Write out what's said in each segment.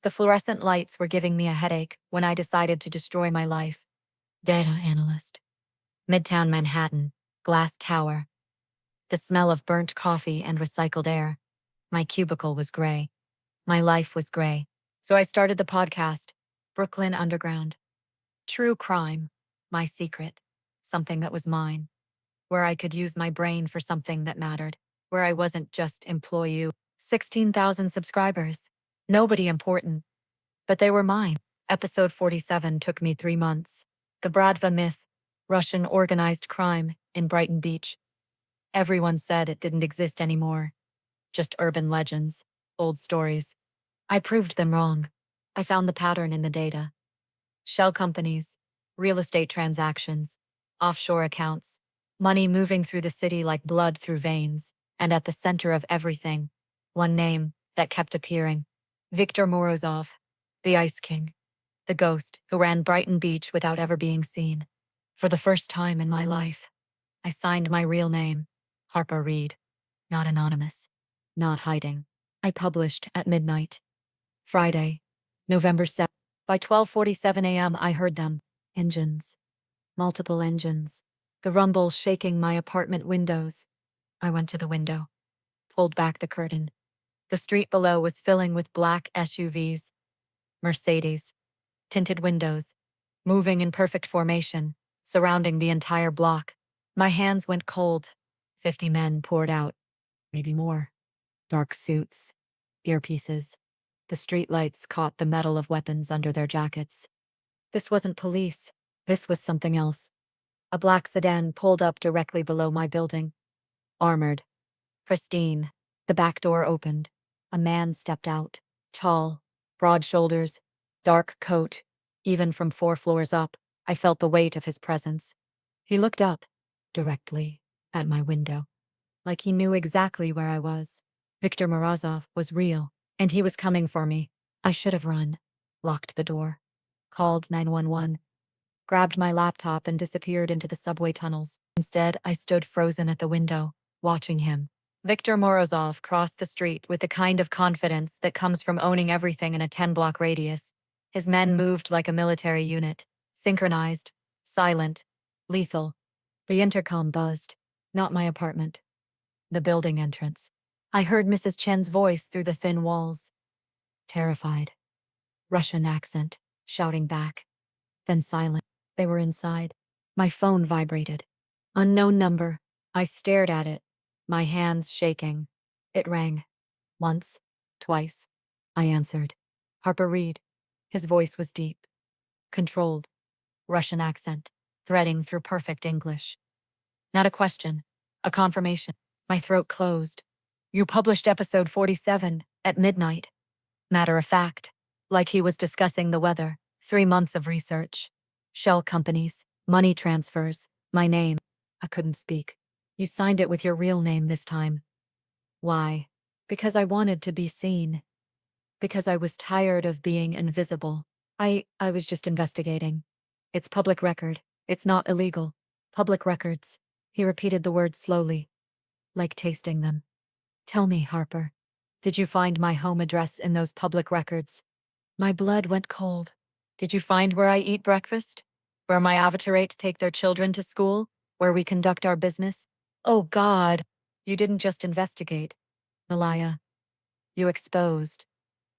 The fluorescent lights were giving me a headache when I decided to destroy my life. Data analyst. Midtown Manhattan. Glass tower. The smell of burnt coffee and recycled air. My cubicle was gray. My life was gray. So I started the podcast, Brooklyn Underground. True crime. My secret. Something that was mine. Where I could use my brain for something that mattered. Where I wasn't just employee. 16,000 subscribers. Nobody important. But they were mine. Episode 47 took me 3 months. The Bradva myth. Russian organized crime in Brighton Beach. Everyone said it didn't exist anymore. Just urban legends, old stories. I proved them wrong. I found the pattern in the data. Shell companies, real estate transactions, offshore accounts, money moving through the city like blood through veins, and at the center of everything, one name that kept appearing. Viktor Morozov, the Ice King, the ghost who ran Brighton Beach without ever being seen. For the first time in my life, I signed my real name, Harper Reed. Not anonymous, not hiding. I published at midnight. Friday, November 7th. By 12:47 a.m. I heard them. Engines. Multiple engines. The rumble shaking my apartment windows. I went to the window. Pulled back the curtain. The street below was filling with black SUVs. Mercedes. Tinted windows. Moving in perfect formation, surrounding the entire block. My hands went cold. 50 men poured out. Maybe more. Dark suits. Earpieces. The streetlights caught the metal of weapons under their jackets. This wasn't police. This was something else. A black sedan pulled up directly below my building. Armored. Pristine. The back door opened. A man stepped out. Tall. Broad shoulders. Dark coat. Even from 4 floors up, I felt the weight of his presence. He looked up. Directly. At my window. Like he knew exactly where I was. Viktor Morozov was real. And he was coming for me. I should have run. Locked the door. Called 911. Grabbed my laptop and disappeared into the subway tunnels. Instead, I stood frozen at the window, watching him. Viktor Morozov crossed the street with the kind of confidence that comes from owning everything in a 10-block radius. His men moved like a military unit. Synchronized. Silent. Lethal. The intercom buzzed. Not my apartment. The building entrance. I heard Mrs. Chen's voice through the thin walls. Terrified. Russian accent, shouting back. Then silent. They were inside. My phone vibrated. Unknown number. I stared at it, my hands shaking. It rang. Once. Twice. I answered. Harper Reed. His voice was deep. Controlled. Russian accent, threading through perfect English. Not a question. A confirmation. My throat closed. You published episode 47 at midnight. Matter of fact, like he was discussing the weather. 3 months of research. Shell companies, money transfers, my name. I couldn't speak. You signed it with your real name this time. Why? Because I wanted to be seen. Because I was tired of being invisible. I was just investigating. It's public record. It's not illegal. Public records. He repeated the words slowly, like tasting them. Tell me, Harper, did you find my home address in those public records? My blood went cold. Did you find where I eat breakfast? Where my avatarates take their children to school? Where we conduct our business? Oh God, you didn't just investigate. Malaya, you exposed.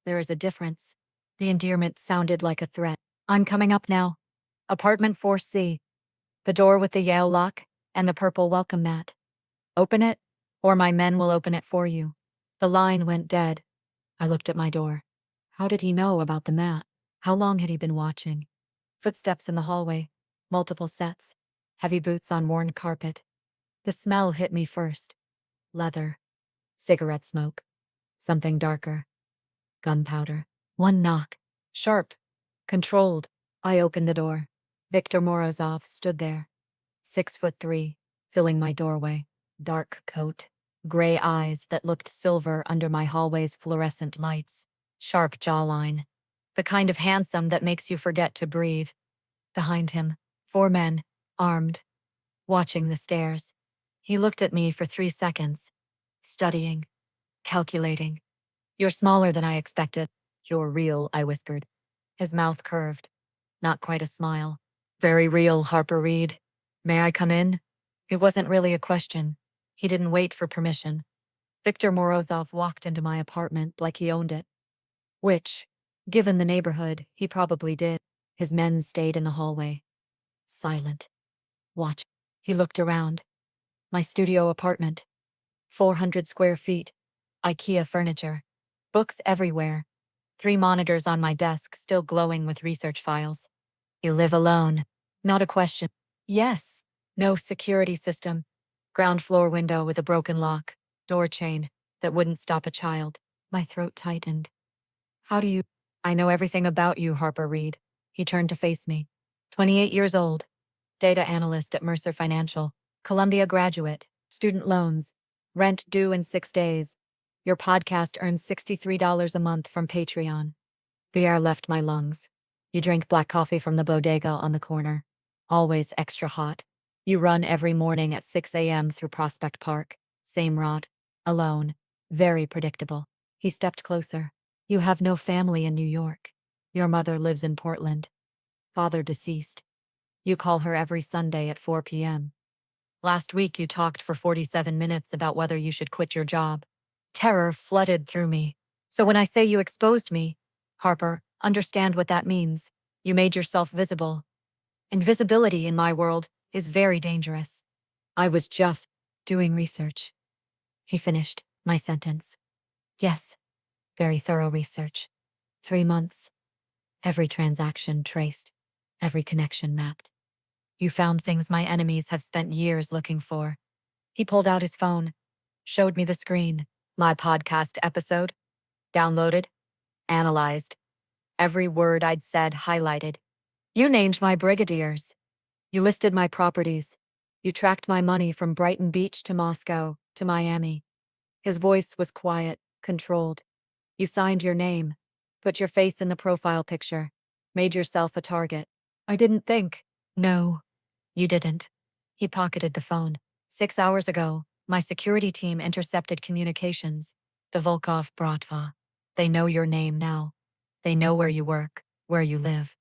There is a difference. The endearment sounded like a threat. I'm coming up now. Apartment 4C. The door with the Yale lock and the purple welcome mat. Open it, or my men will open it for you. The line went dead. I looked at my door. How did he know about the mat? How long had he been watching? Footsteps in the hallway. Multiple sets. Heavy boots on worn carpet. The smell hit me first. Leather. Cigarette smoke. Something darker. Gunpowder. One knock. Sharp. Controlled. I opened the door. Viktor Morozov stood there. 6'3", filling my doorway. Dark coat. Gray eyes that looked silver under my hallway's fluorescent lights. Sharp jawline. The kind of handsome that makes you forget to breathe. Behind him, 4 men, armed, watching the stairs. He looked at me for 3 seconds. Studying. Calculating. You're smaller than I expected. You're real, I whispered. His mouth curved. Not quite a smile. Very real, Harper Reed. May I come in? It wasn't really a question. He didn't wait for permission. Viktor Morozov walked into my apartment like he owned it. Which, given the neighborhood, he probably did. His men stayed in the hallway. Silent. Watch. He looked around. My studio apartment. 400 square feet. IKEA furniture. Books everywhere. 3 monitors on my desk still glowing with research files. You live alone. Not a question. Yes. No security system. Ground floor window with a broken lock. Door chain that wouldn't stop a child. My throat tightened. How do you... I know everything about you, Harper Reed. He turned to face me. 28 years old. Data analyst at Mercer Financial. Columbia graduate. Student loans. Rent due in 6 days. Your podcast earns $63 a month from Patreon. The air left my lungs. You drink black coffee from the bodega on the corner. Always extra hot. You run every morning at 6 a.m. through Prospect Park. Same route. Alone. Very predictable. He stepped closer. You have no family in New York. Your mother lives in Portland. Father deceased. You call her every Sunday at 4 p.m. Last week you talked for 47 minutes about whether you should quit your job. Terror flooded through me. So when I say you exposed me, Harper, understand what that means. You made yourself visible. Invisibility in my world is very dangerous. I was just doing research. He finished my sentence. Yes, very thorough research. 3 months. Every transaction traced. Every connection mapped. You found things my enemies have spent years looking for. He pulled out his phone, showed me the screen. My podcast episode. Downloaded. Analyzed. Every word I'd said highlighted. You named my brigadiers. You listed my properties. You tracked my money from Brighton Beach to Moscow to Miami. His voice was quiet, controlled. You signed your name, put your face in the profile picture, made yourself a target. I didn't think. No, you didn't. He pocketed the phone. 6 hours ago, my security team intercepted communications. The Volkov Bratva. They know your name now. They know where you work, where you live.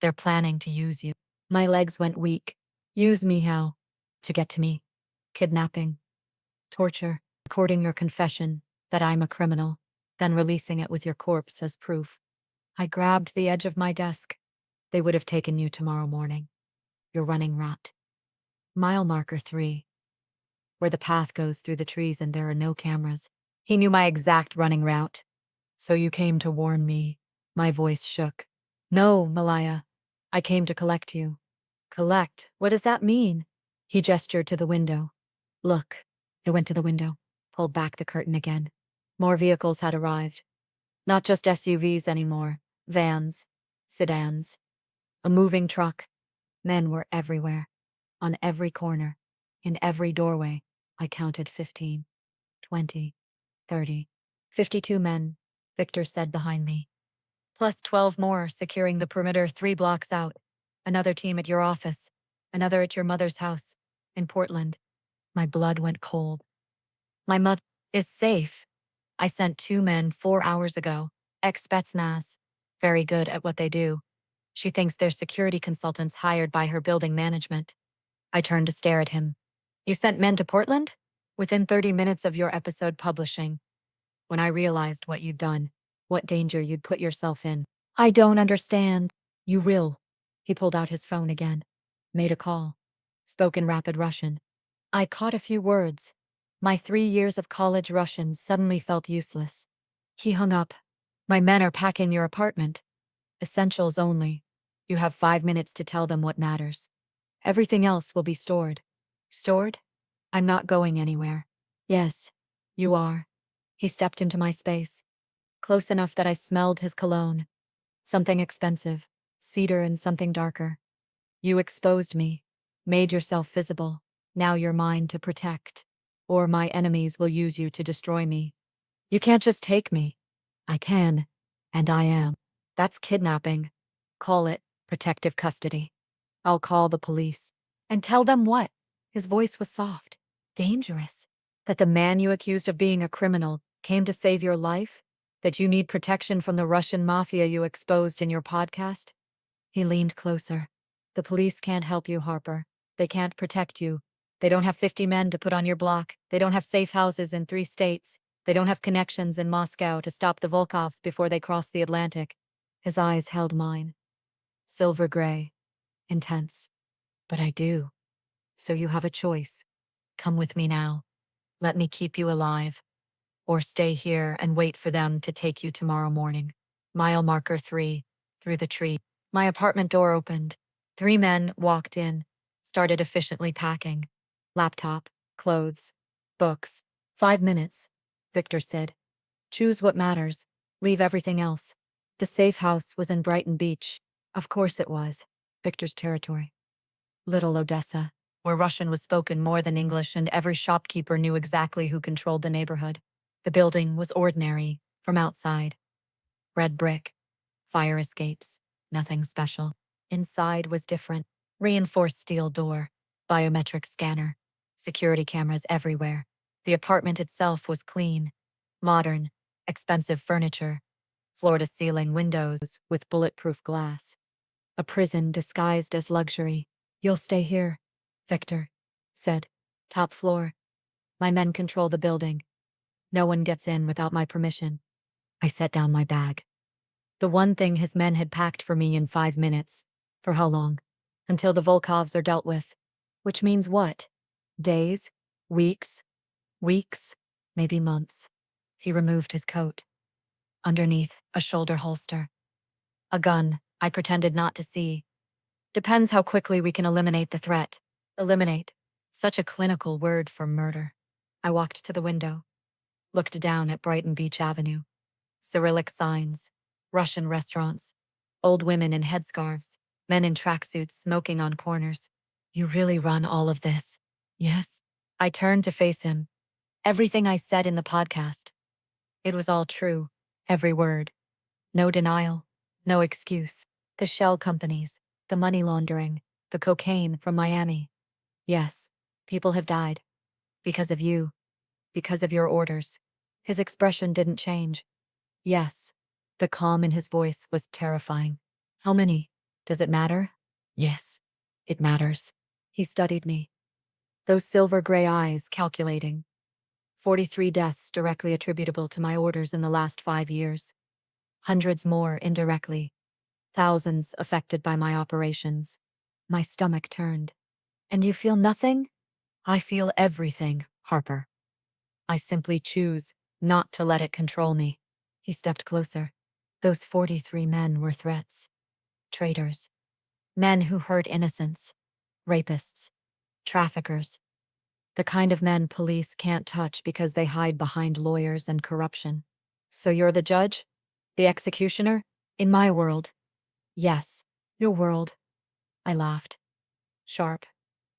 They're planning to use you. My legs went weak. Use me how? To get to me. Kidnapping. Torture. Recording your confession that I'm a criminal, then releasing it with your corpse as proof. I grabbed the edge of my desk. They would have taken you tomorrow morning. You're running rot. Mile marker 3. Where the path goes through the trees and there are no cameras. He knew my exact running route. So you came to warn me. My voice shook. No, Malaya. I came to collect you. Collect? What does that mean? He gestured to the window. Look. I went to the window, pulled back the curtain again. More vehicles had arrived. Not just SUVs anymore. Vans. Sedans. A moving truck. Men were everywhere. On every corner. In every doorway. I counted 15. 20. 30. 52 men, Victor said behind me. Plus 12 more securing the perimeter 3 blocks out. Another team at your office. Another at your mother's house. In Portland. My blood went cold. My mother is safe. I sent 2 men 4 hours ago. Ex-Spetsnaz. Very good at what they do. She thinks they're security consultants hired by her building management. I turned to stare at him. You sent men to Portland? Within 30 minutes of your episode publishing. When I realized what you'd done, what danger you'd put yourself in. I don't understand. You will. He pulled out his phone again. Made a call. Spoke in rapid Russian. I caught a few words. My 3 years of college Russian suddenly felt useless. He hung up. My men are packing your apartment. Essentials only. You have 5 minutes to tell them what matters. Everything else will be stored. Stored? I'm not going anywhere. Yes, you are. He stepped into my space. Close enough that I smelled his cologne. Something expensive. Cedar and something darker. You exposed me. Made yourself visible. Now you're mine to protect. Or my enemies will use you to destroy me. You can't just take me. I can. And I am. That's kidnapping. Call it protective custody. I'll call the police. And tell them what? His voice was soft. Dangerous. That the man you accused of being a criminal came to save your life? That you need protection from the Russian mafia you exposed in your podcast? He leaned closer. The police can't help you, Harper. They can't protect you. They don't have 50 men to put on your block. They don't have safe houses in 3 states. They don't have connections in Moscow to stop the Volkovs before they cross the Atlantic. His eyes held mine. Silver gray. Intense. But I do. So you have a choice. Come with me now. Let me keep you alive. Or stay here and wait for them to take you tomorrow morning. Mile marker 3. Through the tree. My apartment door opened. 3 men walked in, started efficiently packing. Laptop, clothes, books. 5 minutes, Victor said. Choose what matters. Leave everything else. The safe house was in Brighton Beach. Of course it was. Victor's territory. Little Odessa, where Russian was spoken more than English and every shopkeeper knew exactly who controlled the neighborhood. The building was ordinary, from outside. Red brick, fire escapes, nothing special. Inside was different. Reinforced steel door, biometric scanner, security cameras everywhere. The apartment itself was clean, modern, expensive furniture, floor-to-ceiling windows with bulletproof glass. A prison disguised as luxury. You'll stay here, Victor said. Top floor. My men control the building. No one gets in without my permission. I set down my bag. The one thing his men had packed for me in 5 minutes. For how long? Until the Volkovs are dealt with. Which means what? Days? Weeks? Weeks? Maybe months. He removed his coat. Underneath, a shoulder holster. A gun, I pretended not to see. Depends how quickly we can eliminate the threat. Eliminate. Such a clinical word for murder. I walked to the window. Looked down at Brighton Beach Avenue. Cyrillic signs. Russian restaurants. Old women in headscarves. Men in tracksuits smoking on corners. You really run all of this? Yes. I turned to face him. Everything I said in the podcast. It was all true. Every word. No denial. No excuse. The shell companies. The money laundering. The cocaine from Miami. Yes. People have died. Because of you. Because of your orders. His expression didn't change. Yes. The calm in his voice was terrifying. How many? Does it matter? Yes. It matters. He studied me. Those silver gray eyes calculating. 43 deaths directly attributable to my orders in the last 5 years. Hundreds more indirectly. Thousands affected by my operations. My stomach turned. And you feel nothing? I feel everything, Harper. I simply choose not to let it control me. He stepped closer. Those 43 men were threats. Traitors. Men who hurt innocents. Rapists. Traffickers. The kind of men police can't touch because they hide behind lawyers and corruption. So you're the judge? The executioner? In my world. Yes. Your world. I laughed. Sharp.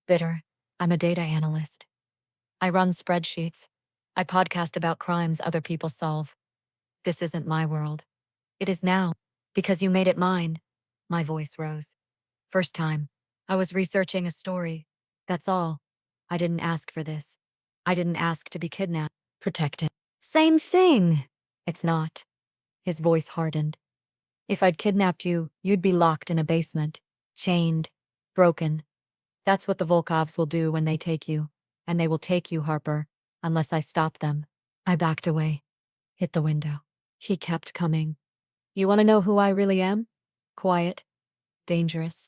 Bitter. I'm a data analyst. I run spreadsheets. I podcast about crimes other people solve. This isn't my world. It is now. Because you made it mine. My voice rose. First time. I was researching a story. That's all. I didn't ask for this. I didn't ask to be kidnapped. Protected. Same thing. It's not. His voice hardened. If I'd kidnapped you, you'd be locked in a basement. Chained. Broken. That's what the Volkovs will do when they take you. And they will take you, Harper, unless I stop them. I backed away. Hit the window. He kept coming. You want to know who I really am? Quiet. Dangerous.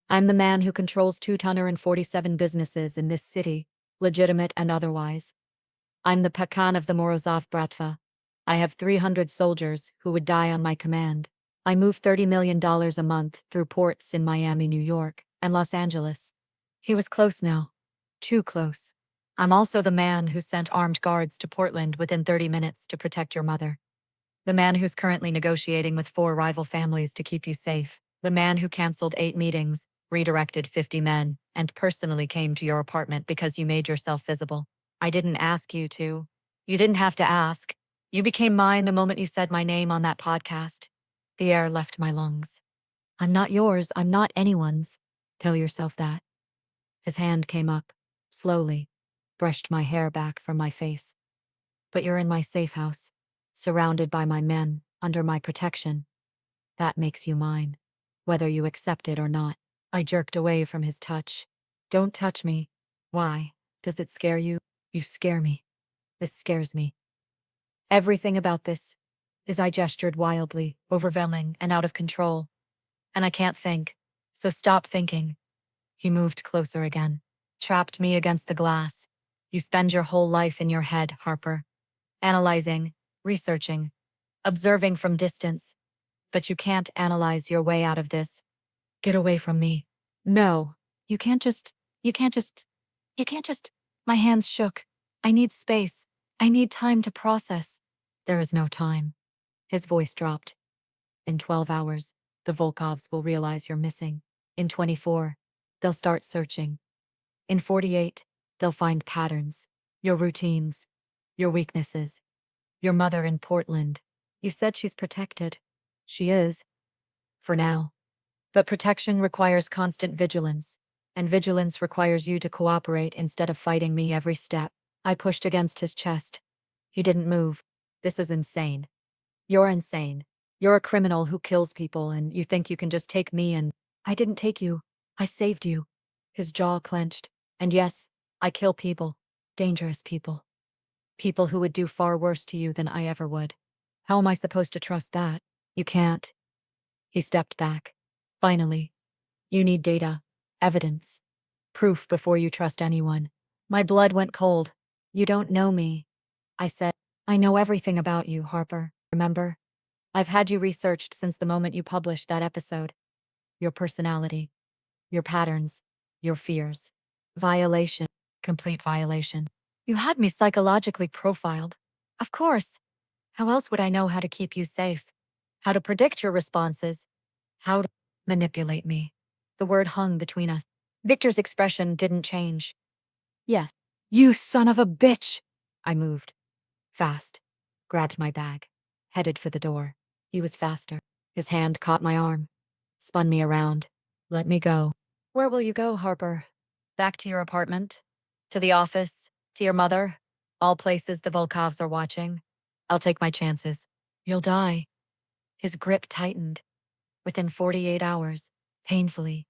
I'm the man who controls 247 businesses in this city, legitimate and otherwise. I'm the Pakan of the Morozov Bratva. I have 300 soldiers who would die on my command. I move $30 million a month through ports in Miami, New York, and Los Angeles. He was close now. Too close. I'm also the man who sent armed guards to Portland within 30 minutes to protect your mother. The man who's currently negotiating with 4 rival families to keep you safe. The man who canceled 8 meetings, redirected 50 men, and personally came to your apartment because you made yourself visible. I didn't ask you to. You didn't have to ask. You became mine the moment you said my name on that podcast. The air left my lungs. I'm not yours, I'm not anyone's. Tell yourself that. His hand came up, slowly, brushed my hair back from my face. But you're in my safe house. surrounded by my men, under my protection. That makes you mine, whether you accept it or not. I jerked away from his touch. Don't touch me. Why? Does it scare you? You scare me. This scares me. Everything about this is, I gestured wildly, overwhelming and out of control. And I can't think, so stop thinking. He moved closer again, trapped me against the glass. You spend your whole life in your head, Harper. Analyzing, researching, observing from distance. But you can't analyze your way out of this. Get away from me. No, you can't just, you can't just, you can't just. My hands shook. I need space. I need time to process. There is no time. His voice dropped. In 12 hours, the Volkovs will realize you're missing. In 24, they'll start searching. In 48, they'll find patterns, your routines, your weaknesses. Your mother in Portland. You said she's protected. She is. For now. But protection requires constant vigilance, and vigilance requires you to cooperate instead of fighting me every step. I pushed against his chest. He didn't move. This is insane. You're insane. You're a criminal who kills people, and you think you can just take me and… I didn't take you. I saved you. His jaw clenched. And yes, I kill people. Dangerous people. People who would do far worse to you than I ever would. How am I supposed to trust that? You can't. He stepped back. Finally. You need data, evidence, proof before you trust anyone. My blood went cold. You don't know me. I said, I know everything about you, Harper. Remember? I've had you researched since the moment you published that episode. Your personality, your patterns, your fears. Violation, complete violation. You had me psychologically profiled. Of course. How else would I know how to keep you safe? How to predict your responses? How to manipulate me? The word hung between us. Victor's expression didn't change. Yes. You son of a bitch! I moved. Fast. Grabbed my bag. Headed for the door. He was faster. His hand caught my arm. Spun me around. Let me go. Where will you go, Harper? Back to your apartment? To the office? To your mother? All places the Volkovs are watching. I'll take my chances. You'll die. His grip tightened. Within 48 hours, painfully.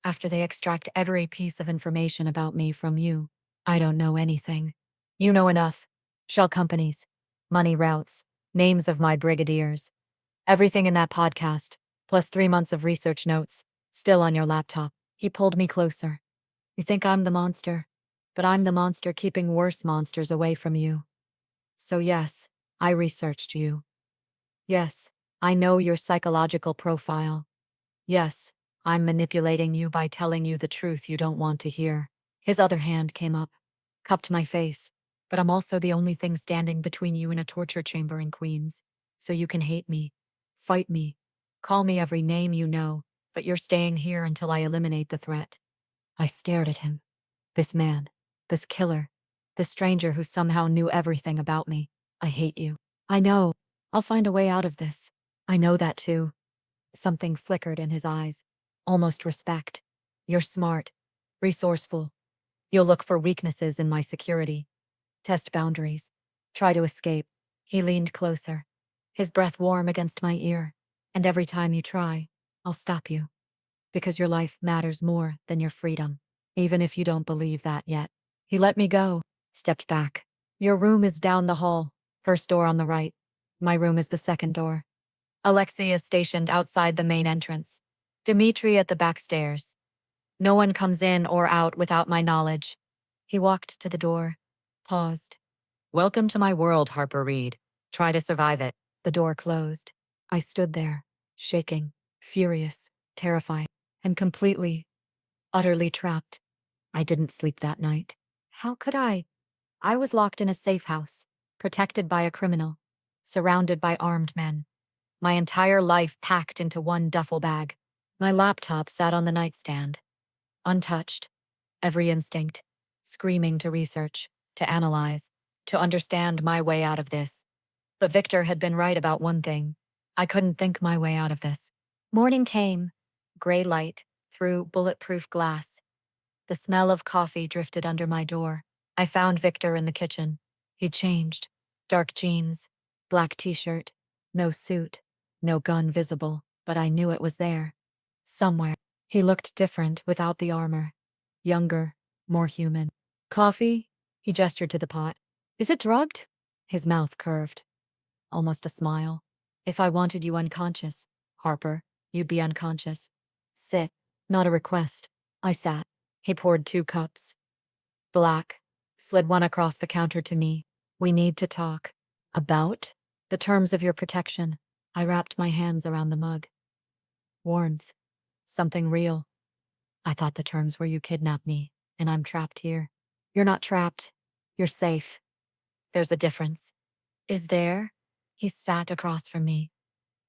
After they extract every piece of information about me from you, I don't know anything. You know enough. Shell companies, money routes, names of my brigadiers. Everything in that podcast, plus 3 months of research notes, still on your laptop. He pulled me closer. You think I'm the monster, but I'm the monster keeping worse monsters away from you. So yes, I researched you. Yes, I know your psychological profile. Yes, I'm manipulating you by telling you the truth you don't want to hear. His other hand came up, cupped my face. But I'm also the only thing standing between you and a torture chamber in Queens. So you can hate me, fight me, call me every name you know, but you're staying here until I eliminate the threat. I stared at him. This man, this killer, this stranger who somehow knew everything about me. I hate you. I know. I'll find a way out of this. I know that too. Something flickered in his eyes. Almost respect. You're smart, resourceful. You'll look for weaknesses in my security. Test boundaries. Try to escape. He leaned closer, his breath warm against my ear. And every time you try, I'll stop you. Because your life matters more than your freedom. Even if you don't believe that yet. He let me go, stepped back. Your room is down the hall. First door on the right. My room is the second door. Alexei is stationed outside the main entrance. Dmitri at the back stairs. No one comes in or out without my knowledge. He walked to the door, paused. Welcome to my world, Harper Reed. Try to survive it. The door closed. I stood there, shaking, furious, terrified, and completely, utterly trapped. I didn't sleep that night. How could I? I was locked in a safe house, protected by a criminal, surrounded by armed men. My entire life packed into one duffel bag. My laptop sat on the nightstand, untouched. Every instinct, screaming to research, to analyze, to understand my way out of this. But Victor had been right about one thing. I couldn't think my way out of this. Morning came, gray light, through bulletproof glass. The smell of coffee drifted under my door. I found Victor in the kitchen. He'd changed. Dark jeans, Black t-shirt, no suit, no gun visible, but I knew it was there. Somewhere. He looked different without the armor. Younger, more human. Coffee? He gestured to the pot. Is it drugged? His mouth curved. Almost a smile. If I wanted you unconscious, Harper, you'd be unconscious. Sit. Not a request. I sat. He poured 2 cups. Black. Slid one across the counter to me. We need to talk. About? The terms of your protection. I wrapped my hands around the mug. Warmth. Something real. I thought the terms were you kidnapped me, and I'm trapped here. You're not trapped. You're safe. There's a difference. Is there? He sat across from me.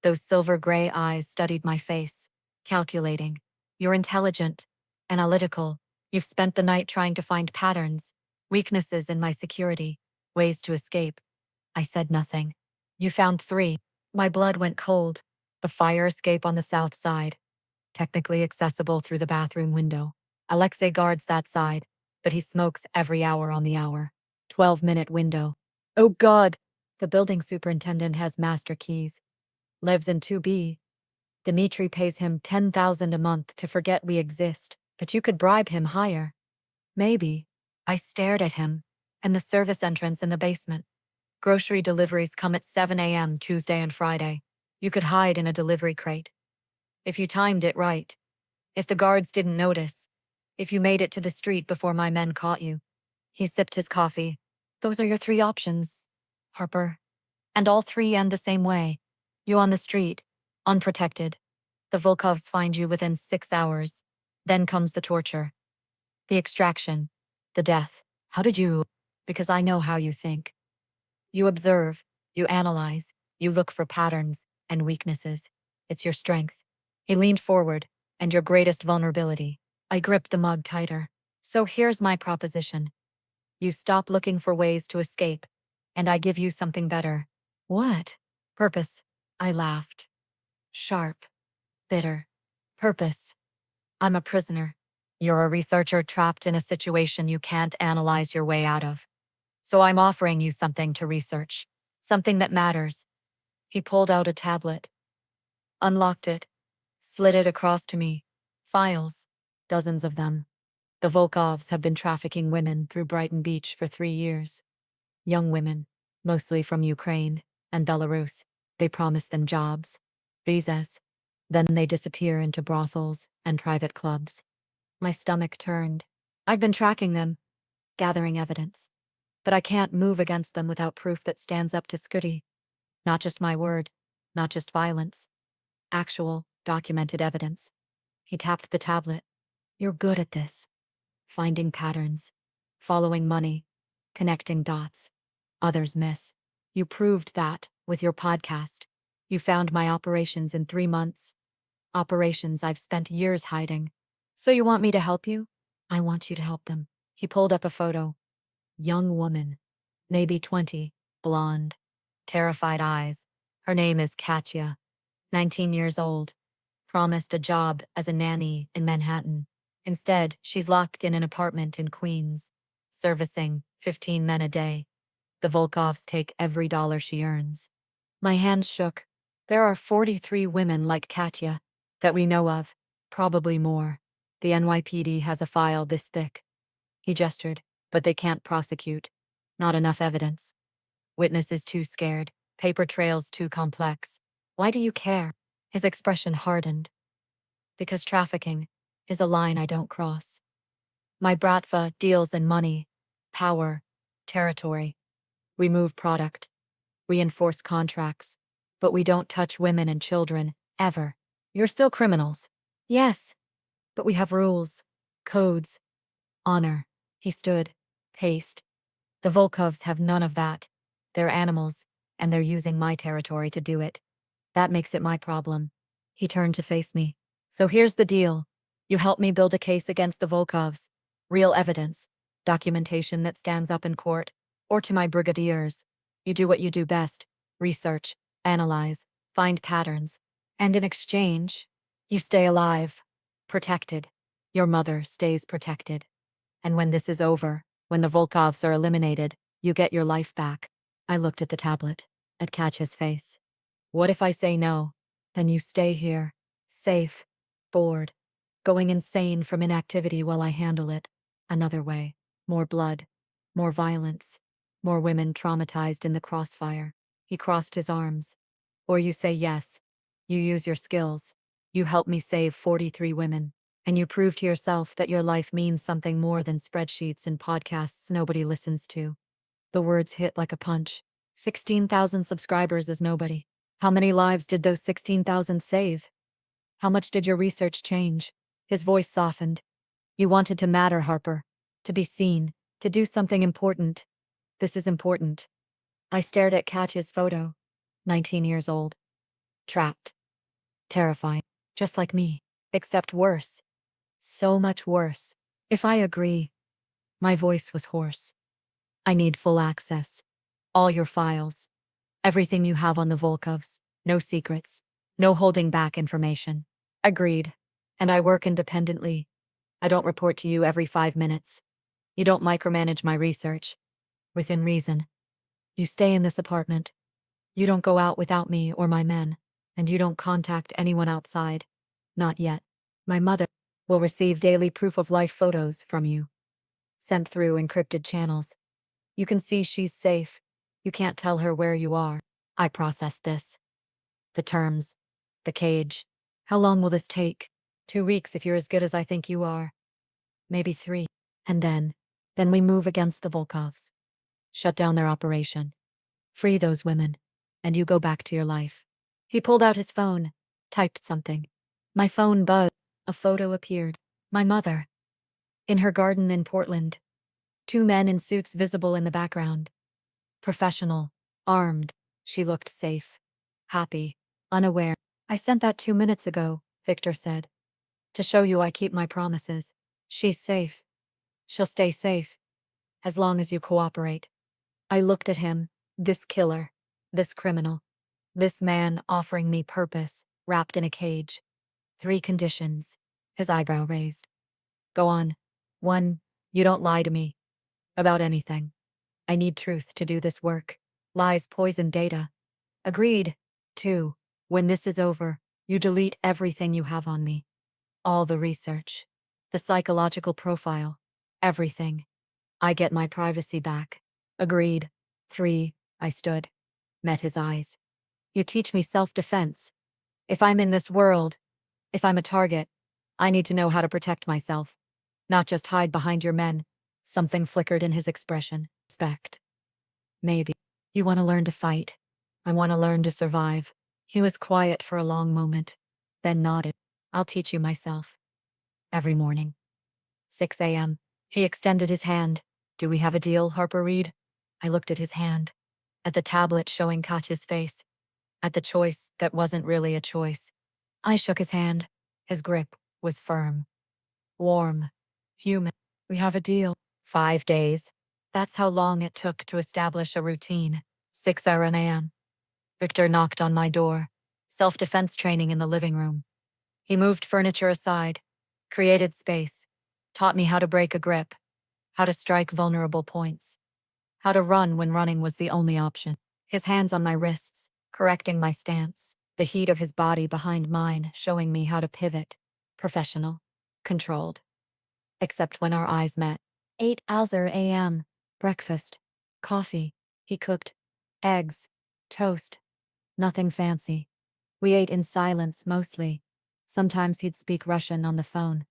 Those silver gray eyes studied my face, calculating. You're intelligent, analytical. You've spent the night trying to find patterns, weaknesses in my security, ways to escape. I said nothing. You found 3. My blood went cold. The fire escape on the south side, technically accessible through the bathroom window. Alexei guards that side, but he smokes every hour on the hour. 12-minute window. Oh God! The building superintendent has master keys. Lives in 2B. Dmitri pays him $10,000 a month to forget we exist, but you could bribe him higher. Maybe. I stared at him, and the service entrance in the basement. Grocery deliveries come at 7 a.m. Tuesday and Friday. You could hide in a delivery crate. If you timed it right. If the guards didn't notice. If you made it to the street before my men caught you. He sipped his coffee. Those are your 3 options, Harper. And all 3 end the same way. You on the street, unprotected. The Volkovs find you within 6 hours. Then comes the torture. The extraction. The death. How did you? Because I know how you think. You observe, you analyze, you look for patterns and weaknesses. It's your strength. He leaned forward, and your greatest vulnerability. I gripped the mug tighter. So here's my proposition. You stop looking for ways to escape, and I give you something better. What? Purpose. I laughed. Sharp. Bitter. Purpose. I'm a prisoner. You're a researcher trapped in a situation you can't analyze your way out of. So I'm offering you something to research. Something that matters. He pulled out a tablet. Unlocked it. Slid it across to me. Files. Dozens of them. The Volkovs have been trafficking women through Brighton Beach for 3 years. Young women, mostly from Ukraine and Belarus. They promise them jobs, visas. Then they disappear into brothels and private clubs. My stomach turned. I've been tracking them, gathering evidence. But I can't move against them without proof that stands up to scrutiny. Not just my word, not just violence. Actual, documented evidence. He tapped the tablet. You're good at this. Finding patterns. Following money. Connecting dots. Others miss. You proved that with your podcast. You found my operations in 3 months. Operations I've spent years hiding. So you want me to help you? I want you to help them. He pulled up a photo. Young woman. Maybe 20. Blonde. Terrified eyes. Her name is Katya. 19 years old. Promised a job as a nanny in Manhattan. Instead, she's locked in an apartment in Queens. Servicing 15 men a day. The Volkovs take every dollar she earns. My hands shook. There are 43 women like Katya that we know of. Probably more. The NYPD has a file this thick. He gestured, but they can't prosecute. Not enough evidence. Witnesses too scared. Paper trails too complex. Why do you care? His expression hardened. Because trafficking is a line I don't cross. My bratva deals in money, power, territory. We move product. We enforce contracts. But we don't touch women and children, ever. You're still criminals. Yes. But we have rules, codes, honor. He stood, paced. The Volkovs have none of that. They're animals, and they're using my territory to do it. That makes it my problem. He turned to face me. So here's the deal. You help me build a case against the Volkovs. Real evidence. Documentation that stands up in court. Or to my brigadiers. You do what you do best. Research, analyze, find patterns. And in exchange, you stay alive. Protected. Your mother stays protected. And when this is over, when the Volkovs are eliminated, you get your life back. I looked at the tablet. I'd catch his face. What if I say no? Then you stay here, safe, bored, going insane from inactivity while I handle it. Another way. More blood, more violence, more women traumatized in the crossfire. He crossed his arms. Or you say yes. You use your skills. You help me save 43 women. And you prove to yourself that your life means something more than spreadsheets and podcasts nobody listens to. The words hit like a punch. 16,000 subscribers is nobody. How many lives did those 16,000 save? How much did your research change? His voice softened. You wanted to matter, Harper. To be seen. To do something important. This is important. I stared at Katya's photo. 19 years old. Trapped. Terrified. Just like me. Except worse. So much worse. If I agree. My voice was hoarse. I need full access. All your files. Everything you have on the Volkovs. No secrets. No holding back information. Agreed. And I work independently. I don't report to you every 5 minutes. You don't micromanage my research. Within reason. You stay in this apartment. You don't go out without me or my men. And you don't contact anyone outside. Not yet. My mother will receive daily proof of life photos from you. Sent through encrypted channels. You can see she's safe. You can't tell her where you are. I processed this. The terms. The cage. How long will this take? 2 weeks if you're as good as I think you are. Maybe 3. And then we move against the Volkovs. Shut down their operation. Free those women. And you go back to your life. He pulled out his phone. Typed something. My phone buzzed. A photo appeared. My mother. In her garden in Portland. 2 men in suits visible in the background. Professional. Armed. She looked safe. Happy. Unaware. I sent that 2 minutes ago, Victor said. To show you I keep my promises. She's safe. She'll stay safe. As long as you cooperate. I looked at him. This killer. This criminal. This man offering me purpose, wrapped in a cage. 3 conditions. His eyebrow raised. Go on. 1. You don't lie to me. About anything. I need truth to do this work. Lies poison data. Agreed. 2. When this is over, you delete everything you have on me. All the research. The psychological profile. Everything. I get my privacy back. Agreed. 3. I stood. Met his eyes. You teach me self-defense. If I'm in this world, if I'm a target, I need to know how to protect myself. Not just hide behind your men. Something flickered in his expression. Respect. Maybe. You want to learn to fight. I want to learn to survive. He was quiet for a long moment, then nodded. I'll teach you myself. Every morning. 6 a.m. He extended his hand. Do we have a deal, Harper Reed? I looked at his hand. At the tablet showing Katya's face. At the choice that wasn't really a choice. I shook his hand. His grip was firm. Warm. Human. We have a deal. 5 days. That's how long it took to establish a routine. 6 a.m. Victor knocked on my door. Self-defense training in the living room. He moved furniture aside. Created space. Taught me how to break a grip. How to strike vulnerable points. How to run when running was the only option. His hands on my wrists, correcting my stance. The heat of his body behind mine, showing me how to pivot. Professional. Controlled. Except when our eyes met. 8 a.m. Breakfast. Coffee. He cooked. Eggs. Toast. Nothing fancy. We ate in silence mostly. Sometimes he'd speak Russian on the phone.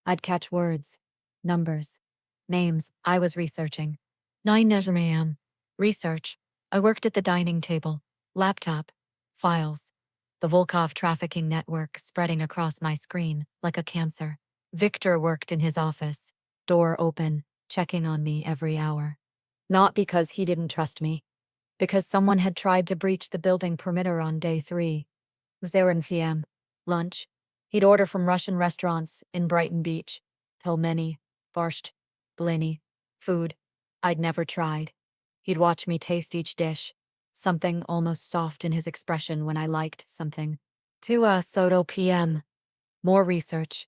I'd catch words. Numbers. Names. I was researching. 9 a.m. Research. I worked at the dining table. Laptop. Files. The Volkov trafficking network spreading across my screen like a cancer. Victor worked in his office. Door open, checking on me every hour. Not because he didn't trust me. Because someone had tried to breach the building perimeter on day 3. 0 p.m. Lunch. He'd order from Russian restaurants in Brighton Beach. Pelmeni, borscht, blini, food I'd never tried. He'd watch me taste each dish. Something almost soft in his expression when I liked something. 2 p.m. More research.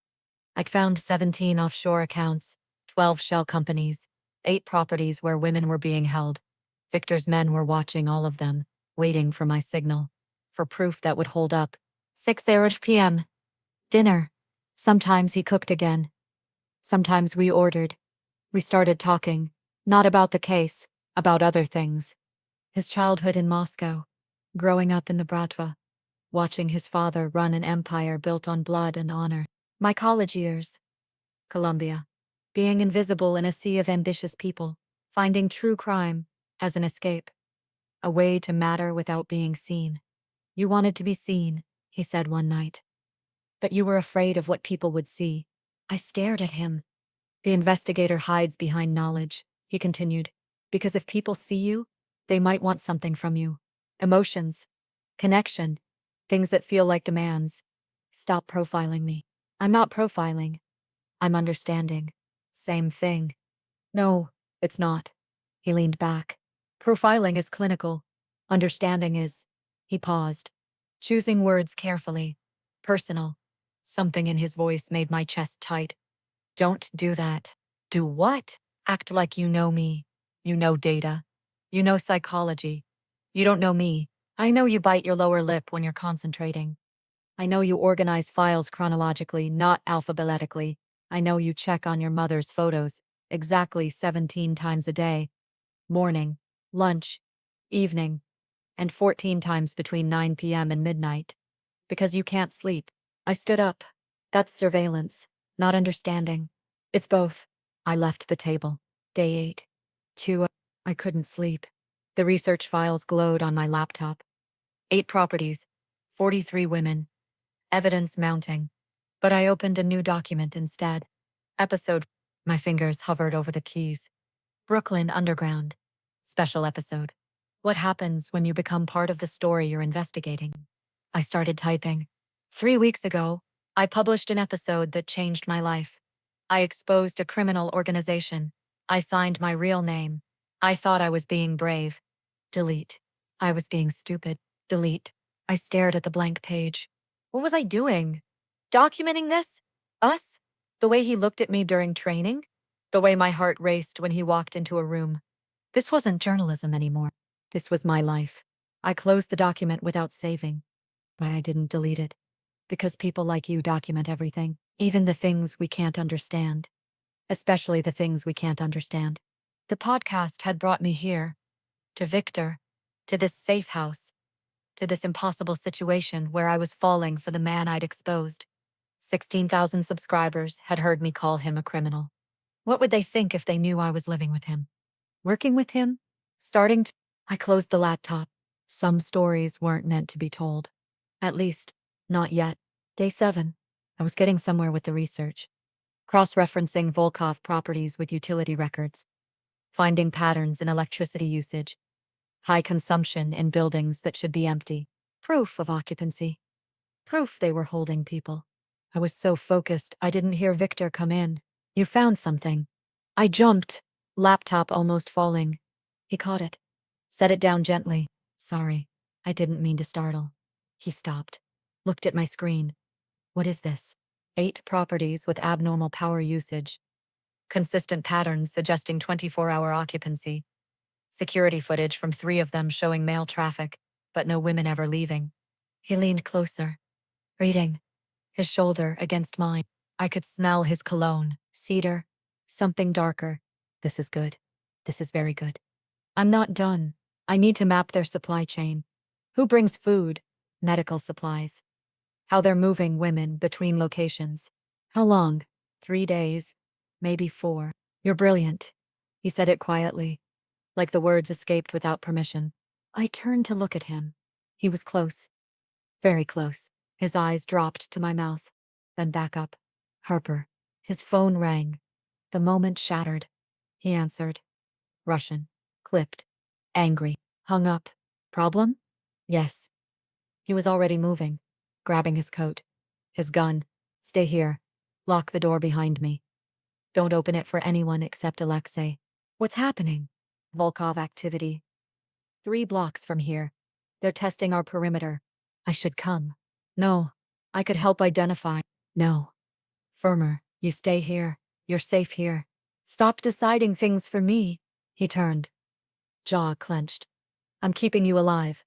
I'd found 17 offshore accounts, 12 shell companies, 8 properties where women were being held. Victor's men were watching all of them. waiting for my signal, for proof that would hold up. 6 p.m. Dinner. Sometimes he cooked again. Sometimes we ordered. We started talking, not about the case, about other things. His childhood in Moscow, growing up in the Bratva, watching his father run an empire built on blood and honor. My college years. Colombia. Being invisible in a sea of ambitious people, finding true crime as an escape. A way to matter without being seen. You wanted to be seen, he said one night. But you were afraid of what people would see. I stared at him. The investigator hides behind knowledge, he continued, because if people see you, they might want something from you. Emotions, connection, things that feel like demands. Stop profiling me. I'm not profiling. I'm understanding. Same thing. No, it's not. He leaned back. Profiling is clinical. Understanding is. He paused, choosing words carefully. Personal. Something in his voice made my chest tight. Don't do that. Do what? Act like you know me. You know data. You know psychology. You don't know me. I know you bite your lower lip when you're concentrating. I know you organize files chronologically, not alphabetically. I know you check on your mother's photos exactly 17 times a day. Morning, lunch, evening, and 14 times between 9 p.m. and midnight. Because you can't sleep. I stood up. That's surveillance, not understanding. It's both. I left the table. Day 8. 2. I couldn't sleep. The research files glowed on my laptop. 8 properties, 43 women. Evidence mounting. But I opened a new document instead. Episode. My fingers hovered over the keys. Brooklyn Underground. Special episode. What happens when you become part of the story you're investigating? I started typing. 3 weeks ago, I published an episode that changed my life. I exposed a criminal organization. I signed my real name. I thought I was being brave. Delete. I was being stupid. Delete. I stared at the blank page. What was I doing? Documenting this? Us? The way he looked at me during training? The way my heart raced when he walked into a room? This wasn't journalism anymore. This was my life. I closed the document without saving. But I didn't delete it. Because people like you document everything, even the things we can't understand. Especially the things we can't understand. The podcast had brought me here. To Victor. To this safe house. To this impossible situation where I was falling for the man I'd exposed. 16,000 subscribers had heard me call him a criminal. What would they think if they knew I was living with him? Working with him? I closed the laptop. Some stories weren't meant to be told. At least, not yet. Day 7. I was getting somewhere with the research. Cross-referencing Volkov properties with utility records. Finding patterns in electricity usage. High consumption in buildings that should be empty. Proof of occupancy. Proof they were holding people. I was so focused I didn't hear Victor come in. You found something. I jumped, laptop almost falling. He caught it. Set it down gently. Sorry, I didn't mean to startle. He stopped. Looked at my screen. What is this? 8 properties with abnormal power usage. Consistent patterns suggesting 24-hour occupancy. Security footage from 3 of them showing male traffic, but no women ever leaving. He leaned closer, reading, his shoulder against mine. I could smell his cologne, cedar, something darker. This is good. This is very good. I'm not done. I need to map their supply chain. Who brings food, medical supplies? How they're moving women between locations. How long? 3 days, maybe 4. You're brilliant. He said it quietly, like the words escaped without permission. I turned to look at him. He was close. Very close. His eyes dropped to my mouth, then back up. Harper. His phone rang. The moment shattered. He answered. Russian. Clipped. Angry. Hung up. Problem? Yes. He was already moving, grabbing his coat. His gun. Stay here. Lock the door behind me. Don't open it for anyone except Alexei. What's happening? Volkov activity. 3 blocks from here. They're testing our perimeter. I should come. No. I could help identify. No. Firmer. You stay here. You're safe here. Stop deciding things for me. He turned. Jaw clenched. I'm keeping you alive.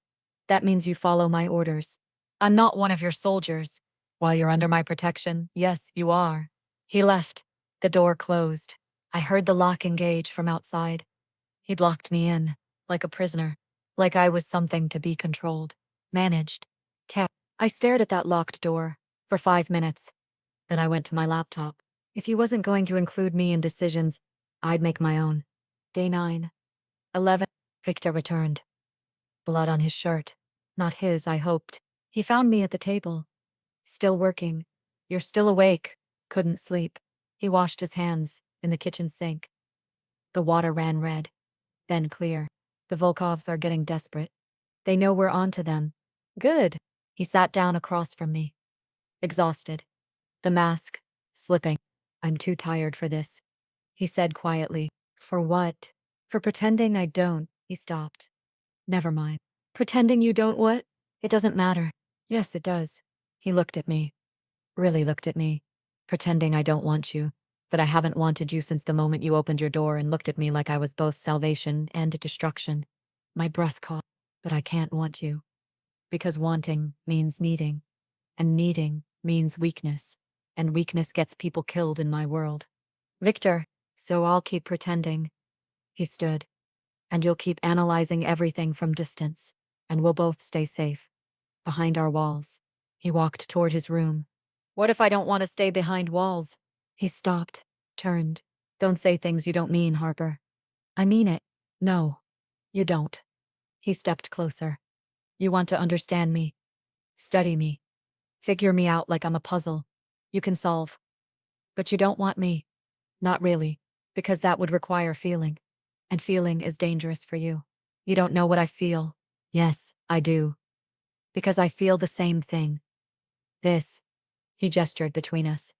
That means you follow my orders. I'm not one of your soldiers. While you're under my protection, yes, you are. He left. The door closed. I heard the lock engage from outside. He'd locked me in, like a prisoner, like I was something to be controlled, managed, kept. I stared at that locked door for 5 minutes. Then I went to my laptop. If he wasn't going to include me in decisions, I'd make my own. Day 9. 11. Victor returned. Blood on his shirt. Not his, I hoped. He found me at the table. Still working. You're still awake. Couldn't sleep. He washed his hands in the kitchen sink. The water ran red, then clear. The Volkovs are getting desperate. They know we're on to them. Good. He sat down across from me. Exhausted. The mask slipping. I'm too tired for this, he said quietly. For what? For pretending I don't. He stopped. Never mind. Pretending you don't what? It doesn't matter. Yes, it does. He looked at me. Really looked at me. Pretending I don't want you. That I haven't wanted you since the moment you opened your door and looked at me like I was both salvation and destruction. My breath caught. But I can't want you. Because wanting means needing. And needing means weakness. And weakness gets people killed in my world. Victor, so I'll keep pretending. He stood. And you'll keep analyzing everything from distance. And we'll both stay safe. Behind our walls. He walked toward his room. What if I don't want to stay behind walls? He stopped, turned. Don't say things you don't mean, Harper. I mean it. No, you don't. He stepped closer. You want to understand me. Study me. Figure me out like I'm a puzzle. You can solve. But you don't want me. Not really, because that would require feeling. And feeling is dangerous for you. You don't know what I feel. Yes, I do. Because I feel the same thing. This. He gestured between us.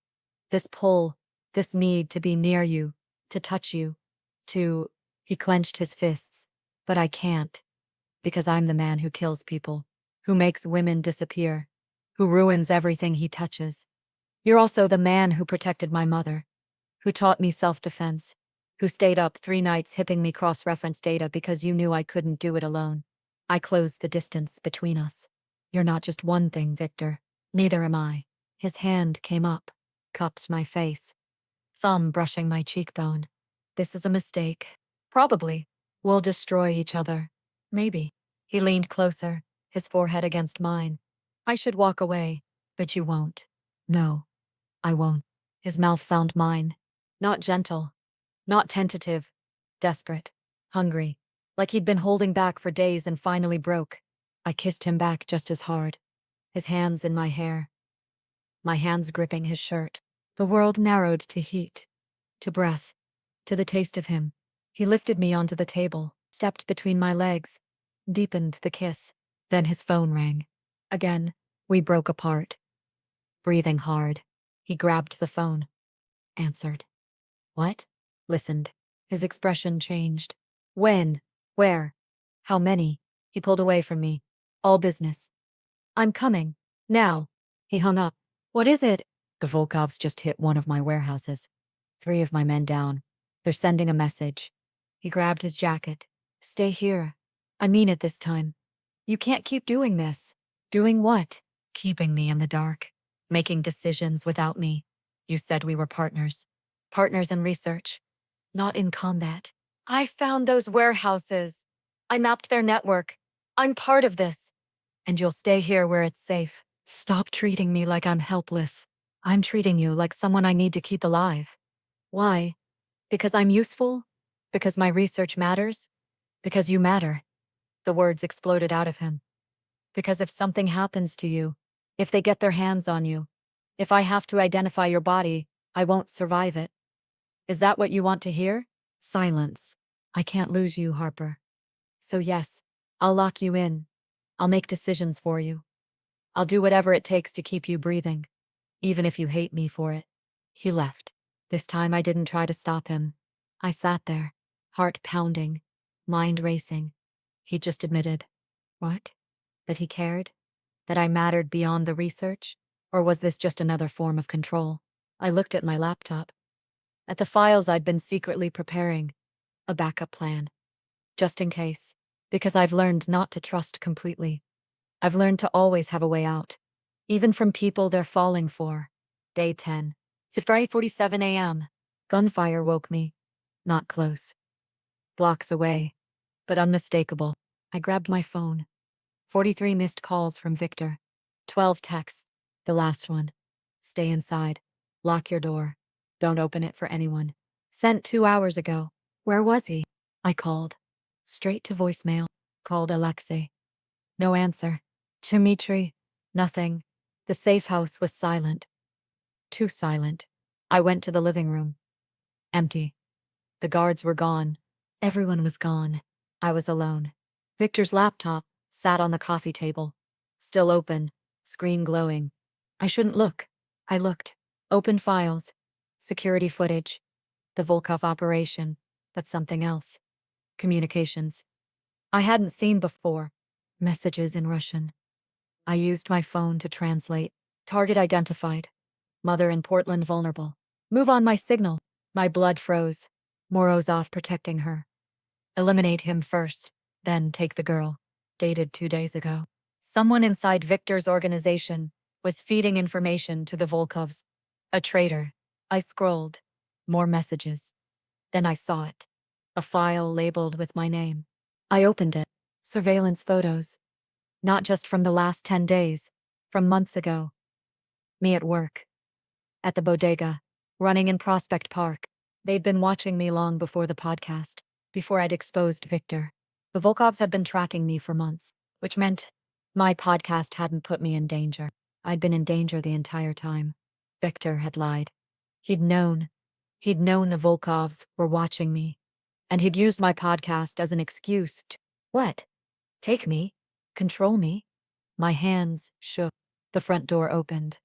This pull, this need to be near you, to touch you, to... He clenched his fists. But I can't. Because I'm the man who kills people, who makes women disappear, who ruins everything he touches. You're also the man who protected my mother, who taught me self-defense, who stayed up 3 nights hipping me cross-reference data because you knew I couldn't do it alone. I closed the distance between us. You're not just one thing, Victor. Neither am I. His hand came up, cupped my face, thumb brushing my cheekbone. This is a mistake. Probably. We'll destroy each other. Maybe. He leaned closer, his forehead against mine. I should walk away, but you won't. No, I won't. His mouth found mine. Not gentle, not tentative, desperate, hungry, like he'd been holding back for days and finally broke. I kissed him back just as hard, his hands in my hair, my hands gripping his shirt. The world narrowed to heat, to breath, to the taste of him. He lifted me onto the table, stepped between my legs, deepened the kiss. Then his phone rang. Again, we broke apart. Breathing hard, he grabbed the phone. Answered. What? Listened. His expression changed. When? Where? How many? He pulled away from me. All business. I'm coming. Now. He hung up. What is it? The Volkovs just hit one of my warehouses. 3 of my men down. They're sending a message. He grabbed his jacket. Stay here. I mean it this time. You can't keep doing this. Doing what? Keeping me in the dark. Making decisions without me. You said we were partners. Partners in research. Not in combat. I found those warehouses. I mapped their network. I'm part of this. And you'll stay here where it's safe. Stop treating me like I'm helpless. I'm treating you like someone I need to keep alive. Why? Because I'm useful? Because my research matters? Because you matter. The words exploded out of him. Because if something happens to you, if they get their hands on you, if I have to identify your body, I won't survive it. Is that what you want to hear? Silence. I can't lose you, Harper. So yes, I'll lock you in. I'll make decisions for you. I'll do whatever it takes to keep you breathing, even if you hate me for it. He left. This time I didn't try to stop him. I sat there, heart pounding, mind racing. He just admitted. What? That he cared? That I mattered beyond the research? Or was this just another form of control? I looked at my laptop. At the files I'd been secretly preparing. A backup plan. Just in case. Because I've learned not to trust completely. I've learned to always have a way out, even from people they're falling for. Day 10. 5:47 a.m. Gunfire woke me. Not close. Blocks away, but unmistakable. I grabbed my phone. 43 missed calls from Victor. 12 texts. The last one. Stay inside. Lock your door. Don't open it for anyone. Sent 2 hours ago. Where was he? I called. Straight to voicemail. Called Alexei. No answer. Dmitri. Nothing. The safe house was silent. Too silent. I went to the living room. Empty. The guards were gone. Everyone was gone. I was alone. Victor's laptop sat on the coffee table. Still open. Screen glowing. I shouldn't look. I looked. Opened files. Security footage. The Volkov operation. But something else. Communications. I hadn't seen before. Messages in Russian. I used my phone to translate. Target identified. Mother in Portland vulnerable. Move on my signal. My blood froze. Morozov protecting her. Eliminate him first, then take the girl. Dated 2 days ago. Someone inside Victor's organization was feeding information to the Volkovs. A traitor. I scrolled. More messages. Then I saw it. A file labeled with my name. I opened it. Surveillance photos. Not just from the last 10 days, from months ago. Me at work. At the bodega. Running in Prospect Park. They'd been watching me long before the podcast, before I'd exposed Victor. The Volkovs had been tracking me for months, which meant my podcast hadn't put me in danger. I'd been in danger the entire time. Victor had lied. He'd known. He'd known the Volkovs were watching me. And he'd used my podcast as an excuse to— What? Take me? Control me? My hands shook. The front door opened.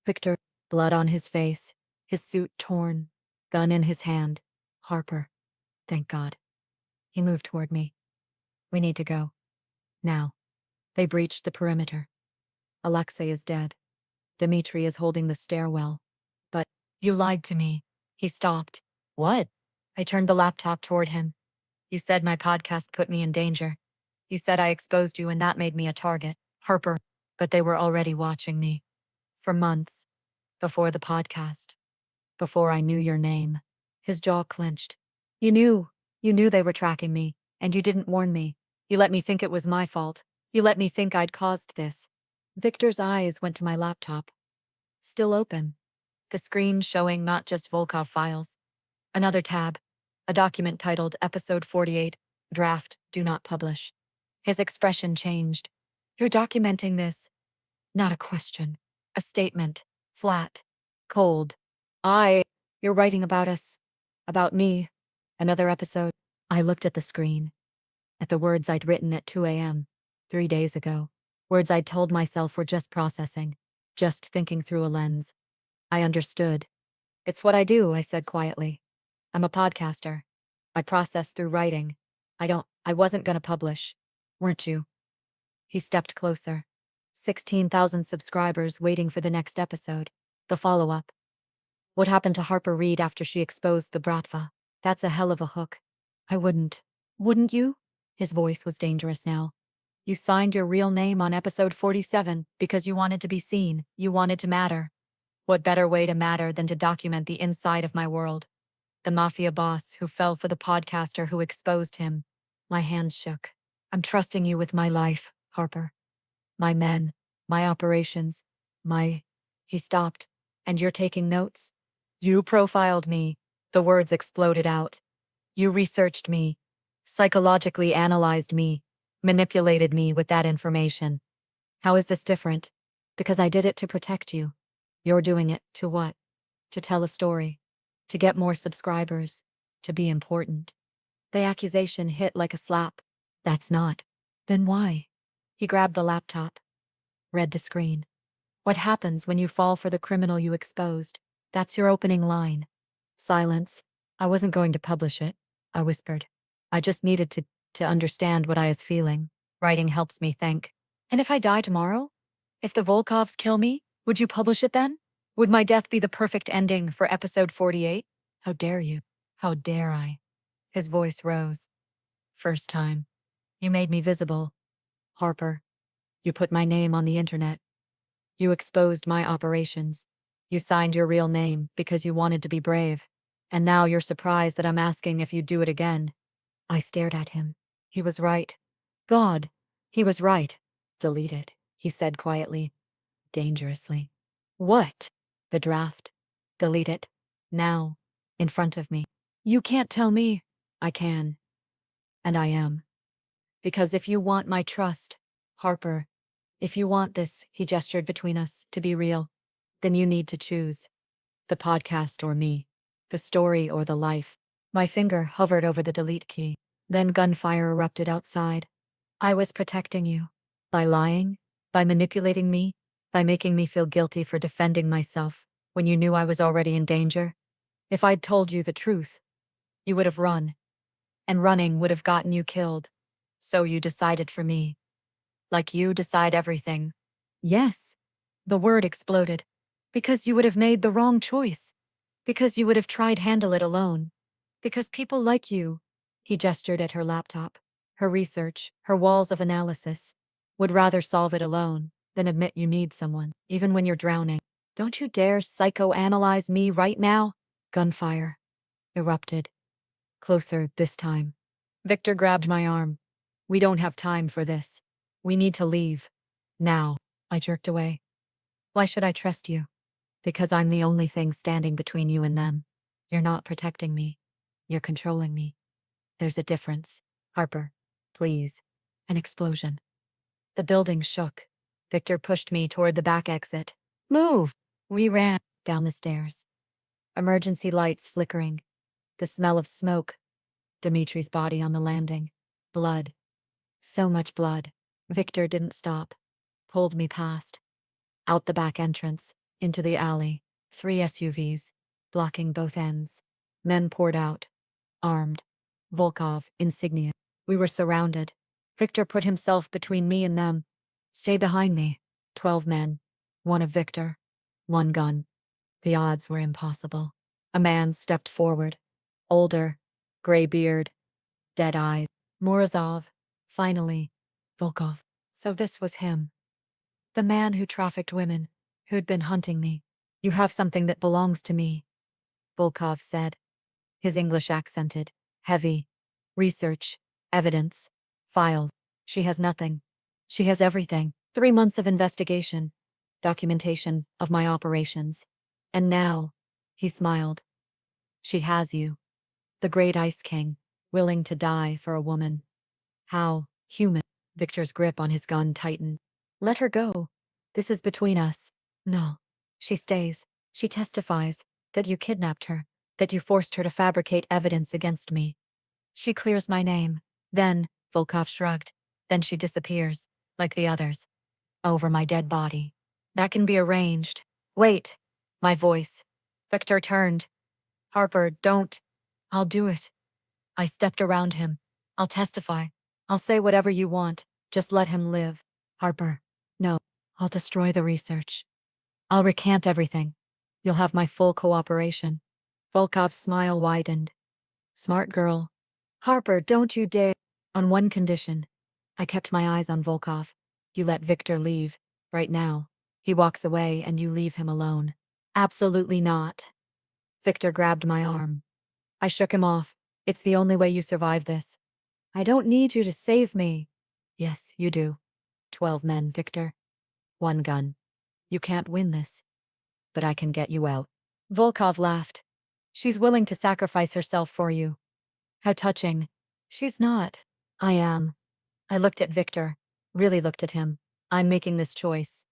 Victor, blood on his face, his suit torn, gun in his hand. Harper. Thank God. He moved toward me. We need to go. Now. They breached the perimeter. Alexei is dead. Dmitri is holding the stairwell. But you lied to me. He stopped. What? I turned the laptop toward him. You said my podcast put me in danger. You said I exposed you and that made me a target. Harper. But they were already watching me. For months. Before the podcast. Before I knew your name. His jaw clenched. You knew they were tracking me, and you didn't warn me. You let me think it was my fault. You let me think I'd caused this. Victor's eyes went to my laptop. Still open. The screen showing not just Volkov files. Another tab. A document titled Episode 48, Draft, Do Not Publish. His expression changed. You're documenting this. Not a question. A statement. Flat. Cold. You're writing about us. About me. Another episode. I looked at the screen. At the words I'd written at 2 a.m. 3 days ago. Words I'd told myself were just processing. Just thinking through a lens. I understood. It's what I do, I said quietly. I'm a podcaster. I process through writing. I wasn't gonna publish. Weren't you? He stepped closer. 16,000 subscribers waiting for the next episode. The follow-up. What happened to Harper Reed after she exposed the Bratva? That's a hell of a hook. I wouldn't. Wouldn't you? His voice was dangerous now. You signed your real name on episode 47 because you wanted to be seen. You wanted to matter. What better way to matter than to document the inside of my world? The Mafia boss who fell for the podcaster who exposed him. My hands shook. I'm trusting you with my life, Harper. My men. My operations. He stopped. And you're taking notes? You profiled me. The words exploded out. You researched me. Psychologically analyzed me. Manipulated me with that information. How is this different? Because I did it to protect you. You're doing it to what? To tell a story. To get more subscribers. To be important. The accusation hit like a slap. That's not. Then why? He grabbed the laptop. Read the screen. What happens when you fall for the criminal you exposed? That's your opening line. Silence. I wasn't going to publish it, I whispered. I just needed to understand what I was feeling. Writing helps me think. And if I die tomorrow? If the Volkovs kill me, would you publish it then? Would my death be the perfect ending for episode 48? How dare you? How dare I? His voice rose. First time. You made me visible. Harper. You put my name on the internet. You exposed my operations. You signed your real name because you wanted to be brave. And now you're surprised that I'm asking if you'd do it again. I stared at him. He was right. God, he was right. Delete it, he said quietly, dangerously. What? The draft. Delete it. Now. In front of me. You can't tell me. I can. And I am. Because if you want my trust, Harper, if you want this, he gestured between us, to be real, then you need to choose. The podcast or me. The story or the life. My finger hovered over the delete key. Then gunfire erupted outside. I was protecting you. By lying? By manipulating me? By making me feel guilty for defending myself when you knew I was already in danger? If I'd told you the truth, you would have run. And running would have gotten you killed. So you decided for me. Like you decide everything. Yes. The word exploded. Because you would have made the wrong choice. Because you would have tried handle it alone. Because people like you, he gestured at her laptop, her research, her walls of analysis, would rather solve it alone than admit you need someone, even when you're drowning. Don't you dare psychoanalyze me right now. Gunfire erupted. Closer this time. Victor grabbed my arm. We don't have time for this. We need to leave. Now. I jerked away. Why should I trust you? Because I'm the only thing standing between you and them. You're not protecting me. You're controlling me. There's a difference. Harper, please. An explosion. The building shook. Victor pushed me toward the back exit. Move! We ran down the stairs. Emergency lights flickering. The smell of smoke. Dimitri's body on the landing. Blood. So much blood. Victor didn't stop. Pulled me past. Out the back entrance. Into the alley. 3 SUVs. Blocking both ends. Men poured out. Armed. Volkov, insignia. We were surrounded. Victor put himself between me and them. Stay behind me. 12 men. One of Victor. One gun. The odds were impossible. A man stepped forward. Older. Gray beard. Dead eyes. Morozov. Finally. Volkov. So this was him. The man who trafficked women. Who'd been hunting me. You have something that belongs to me, Volkov said. His English accented. Heavy. Research. Evidence. Files. She has nothing. She has everything. 3 months of investigation. Documentation of my operations. And now, he smiled. She has you. The great Ice King, willing to die for a woman. How human. Victor's grip on his gun tightened. Let her go. This is between us. No. She stays. She testifies that you kidnapped her, that you forced her to fabricate evidence against me. She clears my name. Then, Volkov shrugged, then she disappears, like the others. Over my dead body. That can be arranged. Wait. My voice. Victor turned. Harper, don't. I'll do it. I stepped around him. I'll testify. I'll say whatever you want. Just let him live. Harper. No. I'll destroy the research. I'll recant everything. You'll have my full cooperation. Volkov's smile widened. Smart girl. Harper, don't you dare. On one condition. I kept my eyes on Volkov. You let Victor leave. Right now. He walks away and you leave him alone. Absolutely not. Victor grabbed my arm. I shook him off. It's the only way you survive this. I don't need you to save me. Yes, you do. 12 men, Victor. One gun. You can't win this. But I can get you out. Volkov laughed. She's willing to sacrifice herself for you. How touching. She's not. I am. I looked at Victor. Really looked at him. I'm making this choice.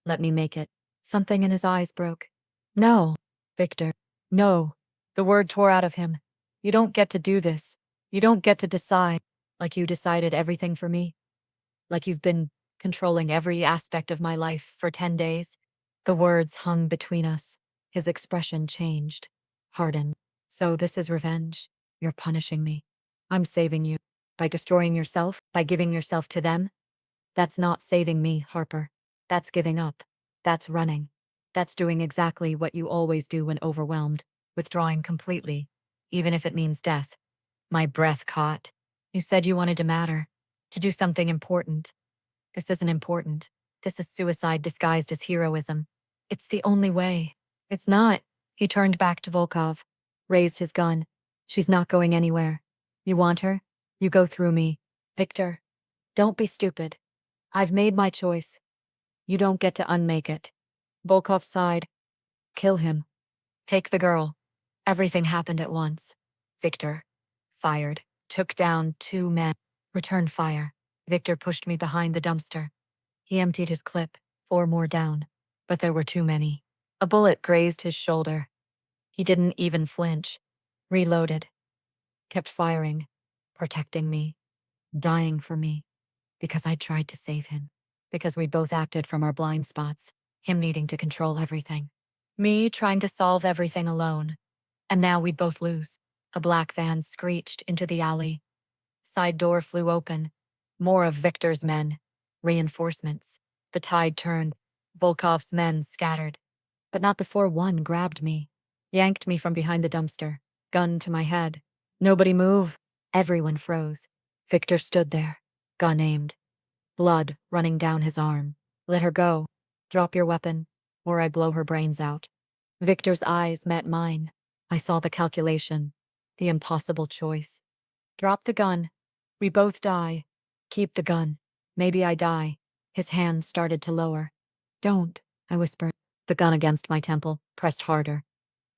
Let me make it. Something in his eyes broke. No. Victor. No. The word tore out of him. You don't get to do this. You don't get to decide. Like you decided everything for me. Like you've been controlling every aspect of my life for 10 days. The words hung between us. His expression changed. Hardened. So this is revenge. You're punishing me. I'm saving you. By destroying yourself, by giving yourself to them. That's not saving me, Harper. That's giving up. That's running. That's doing exactly what you always do when overwhelmed. Withdrawing completely. Even if it means death. My breath caught. You said you wanted to matter. To do something important. This isn't important. This is suicide disguised as heroism. It's the only way. It's not. He turned back to Volkov, raised his gun. She's not going anywhere. You want her? You go through me. Victor, don't be stupid. I've made my choice. You don't get to unmake it. Volkov sighed. Kill him. Take the girl. Everything happened at once. Victor fired, took down 2 men, returned fire. Victor pushed me behind the dumpster. He emptied his clip, 4 more down, but there were too many. A bullet grazed his shoulder. He didn't even flinch. Reloaded. Kept firing, protecting me, dying for me, because I tried to save him. Because we both acted from our blind spots, him needing to control everything. Me trying to solve everything alone. And now we'd both lose. A black van screeched into the alley. Side door flew open. More of Victor's men. Reinforcements. The tide turned. Volkov's men scattered. But not before one grabbed me. Yanked me from behind the dumpster. Gun to my head. Nobody move. Everyone froze. Victor stood there. Gun aimed. Blood running down his arm. Let her go. Drop your weapon, or I blow her brains out. Victor's eyes met mine. I saw the calculation. The impossible choice. Drop the gun. We both die. Keep the gun. Maybe I die. His hands started to lower. Don't, I whispered. The gun against my temple, pressed harder.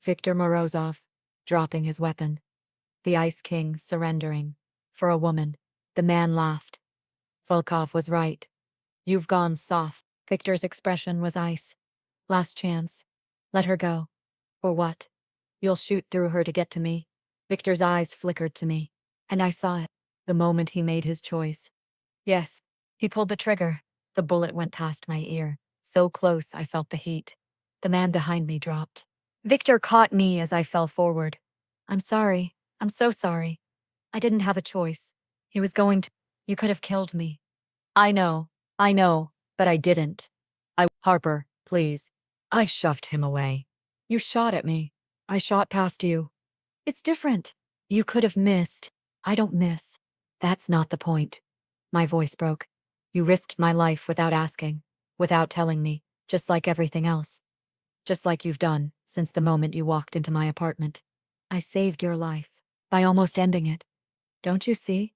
Victor Morozov, dropping his weapon. The Ice King surrendering. For a woman. The man laughed. Volkov was right. You've gone soft. Victor's expression was ice. Last chance. Let her go. For what? You'll shoot through her to get to me. Victor's eyes flickered to me. And I saw it. The moment he made his choice. Yes. He pulled the trigger. The bullet went past my ear. So close I felt the heat. The man behind me dropped. Victor caught me as I fell forward. I'm sorry. I'm so sorry. I didn't have a choice. He was going to. You could have killed me. I know, but I didn't. Harper, please. I shoved him away. You shot at me. I shot past you. It's different. You could have missed. I don't miss. That's not the point. My voice broke. You risked my life without asking, without telling me, just like everything else. Just like you've done since the moment you walked into my apartment. I saved your life by almost ending it. Don't you see?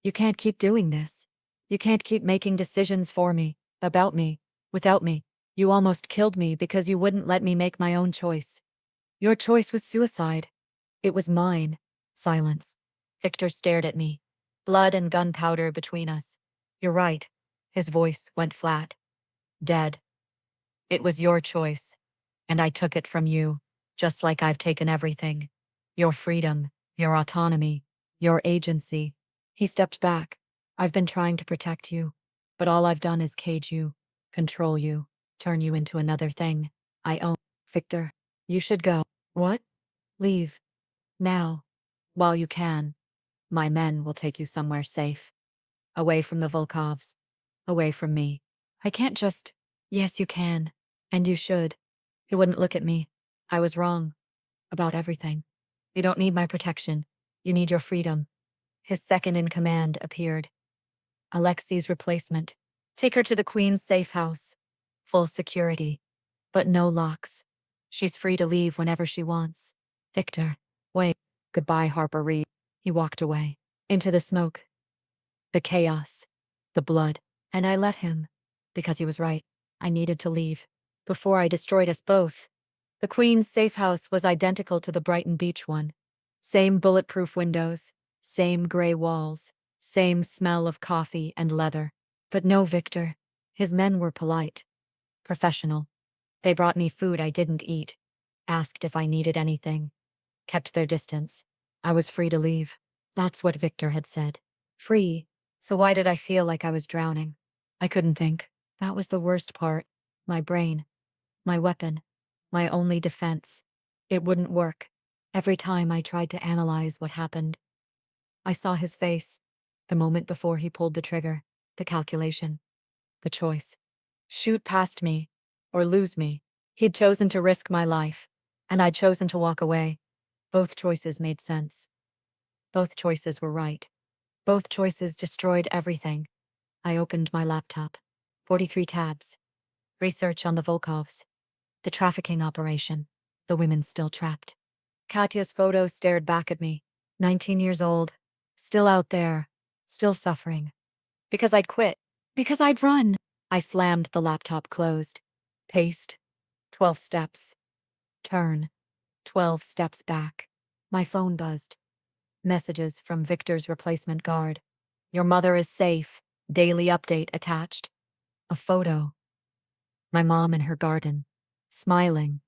You can't keep doing this. You can't keep making decisions for me, about me, without me. You almost killed me because you wouldn't let me make my own choice. Your choice was suicide. It was mine. Silence. Victor stared at me. Blood and gunpowder between us. You're right. His voice went flat. Dead. It was your choice. And I took it from you, just like I've taken everything. Your freedom, your autonomy, your agency. He stepped back. I've been trying to protect you, but all I've done is cage you, control you, turn you into another thing. I own. Victor, you should go. What? Leave. Now. While you can. My men will take you somewhere safe. Away from the Volkovs. Away from me. I can't just. Yes, you can. And you should. He wouldn't look at me. I was wrong. About everything. You don't need my protection. You need your freedom. His second in command appeared. Alexi's replacement. Take her to the Queen's safe house. Full security. But no locks. She's free to leave whenever she wants. Victor. Wait. Goodbye, Harper Reed. He walked away. Into the smoke. The chaos. The blood. And I let him. Because he was right. I needed to leave. Before I destroyed us both. The Queen's safe house was identical to the Brighton Beach one. Same bulletproof windows. Same gray walls. Same smell of coffee and leather. But no Victor. His men were polite. Professional. They brought me food I didn't eat. Asked if I needed anything. Kept their distance. I was free to leave. That's what Victor had said. Free. So why did I feel like I was drowning? I couldn't think. That was the worst part. My brain. My weapon. My only defense. It wouldn't work. Every time I tried to analyze what happened. I saw his face. The moment before he pulled the trigger. The calculation. The choice. Shoot past me. Or lose me. He'd chosen to risk my life. And I'd chosen to walk away. Both choices made sense. Both choices were right. Both choices destroyed everything. I opened my laptop. 43 tabs. Research on the Volkovs. The trafficking operation. The women still trapped. Katya's photo stared back at me. 19 years old. Still out there. Still suffering. Because I'd quit. Because I'd run. I slammed the laptop closed. Paste. 12 steps. Turn. 12 steps back. My phone buzzed. Messages from Victor's replacement guard. Your mother is safe. Daily update attached. A photo. My mom in her garden. Smiling.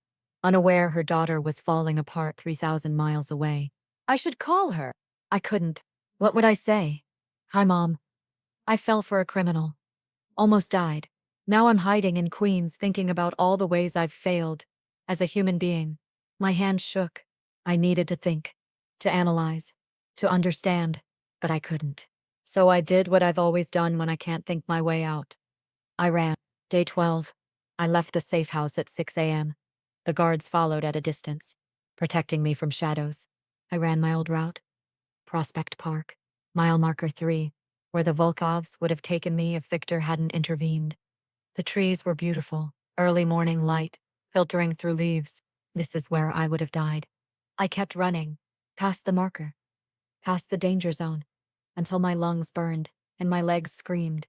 Unaware her daughter was falling apart 3,000 miles away. I should call her. I couldn't. What would I say? Hi, Mom. I fell for a criminal. Almost died. Now I'm hiding in Queens thinking about all the ways I've failed. As a human being. My hands shook. I needed to think. To analyze. To understand. But I couldn't. So I did what I've always done when I can't think my way out. I ran. Day 12. I left the safe house at 6 a.m. The guards followed at a distance, protecting me from shadows. I ran my old route. Prospect Park. Mile marker 3, where the Volkovs would have taken me if Victor hadn't intervened. The trees were beautiful, early morning light, filtering through leaves. This is where I would have died. I kept running, past the marker, past the danger zone, until my lungs burned and my legs screamed.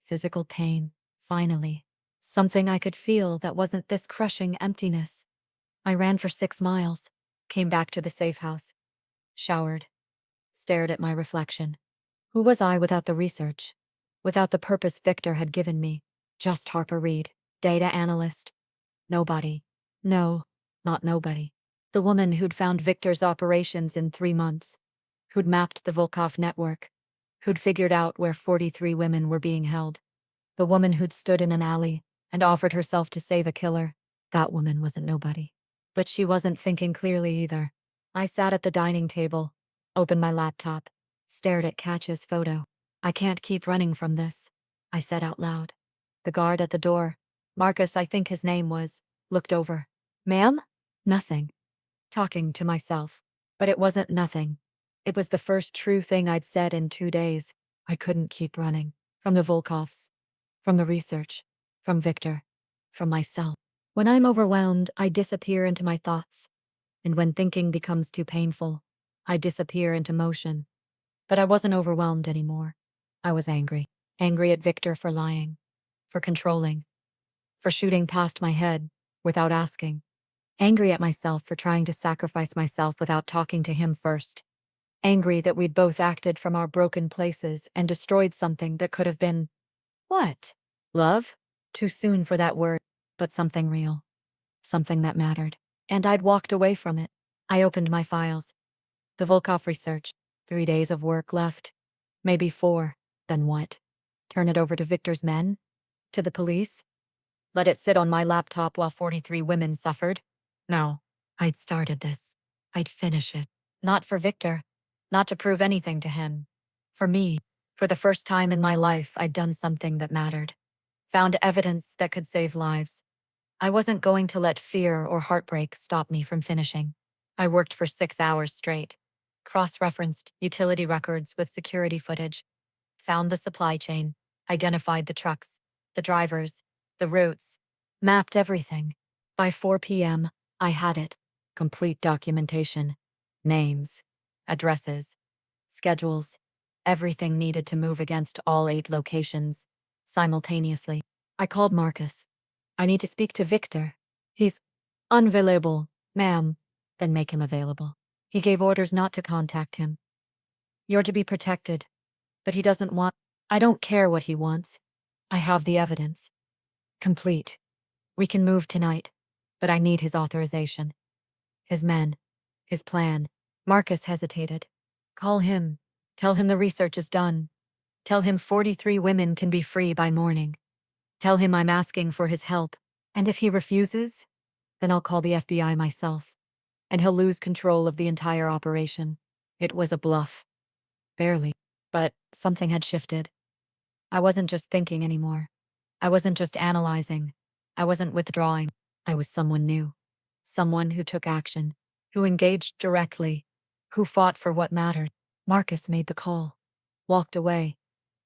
Physical pain, finally. Something I could feel that wasn't this crushing emptiness. I ran for 6 miles, came back to the safe house, showered, stared at my reflection. Who was I without the research? Without the purpose Victor had given me? Just Harper Reed, data analyst. Nobody. No, not nobody. The woman who'd found Victor's operations in 3 months. Who'd mapped the Volkov network. Who'd figured out where 43 women were being held. The woman who'd stood in an alley and offered herself to save a killer. That woman wasn't nobody. But she wasn't thinking clearly either. I sat at the dining table, opened my laptop, stared at Katya's photo. I can't keep running from this, I said out loud. The guard at the door, Marcus I think his name was, looked over. Ma'am? Nothing. Talking to myself. But it wasn't nothing. It was the first true thing I'd said in 2 days. I couldn't keep running. From the Volkovs. From the research. From Victor. From myself. When I'm overwhelmed, I disappear into my thoughts. And when thinking becomes too painful, I disappear into motion. But I wasn't overwhelmed anymore. I was angry. Angry at Victor for lying. For controlling. For shooting past my head, without asking. Angry at myself for trying to sacrifice myself without talking to him first. Angry that we'd both acted from our broken places and destroyed something that could have been… What? Love? Too soon for that word, but something real. Something that mattered. And I'd walked away from it. I opened my files. The Volkov research. 3 days of work left. Maybe 4. Then what? Turn it over to Victor's men? To the police? Let it sit on my laptop while 43 women suffered? No. I'd started this. I'd finish it. Not for Victor. Not to prove anything to him. For me. For the first time in my life, I'd done something that mattered. Found evidence that could save lives. I wasn't going to let fear or heartbreak stop me from finishing. I worked for 6 hours straight. Cross-referenced utility records with security footage. Found the supply chain. Identified the trucks. The drivers. The routes. Mapped everything. By 4 p.m., I had it. Complete documentation. Names. Addresses. Schedules. Everything needed to move against all 8 locations. Simultaneously. I called Marcus. I need to speak to Victor. He's unavailable, ma'am. Then make him available. He gave orders not to contact him. You're to be protected. But he doesn't want… I don't care what he wants. I have the evidence. Complete. We can move tonight. But I need his authorization. His men. His plan. Marcus hesitated. Call him. Tell him the research is done. Tell him 43 women can be free by morning. Tell him I'm asking for his help. And if he refuses, then I'll call the FBI myself. And he'll lose control of the entire operation. It was a bluff. Barely. But something had shifted. I wasn't just thinking anymore. I wasn't just analyzing. I wasn't withdrawing. I was someone new. Someone who took action. Who engaged directly. Who fought for what mattered. Marcus made the call. Walked away.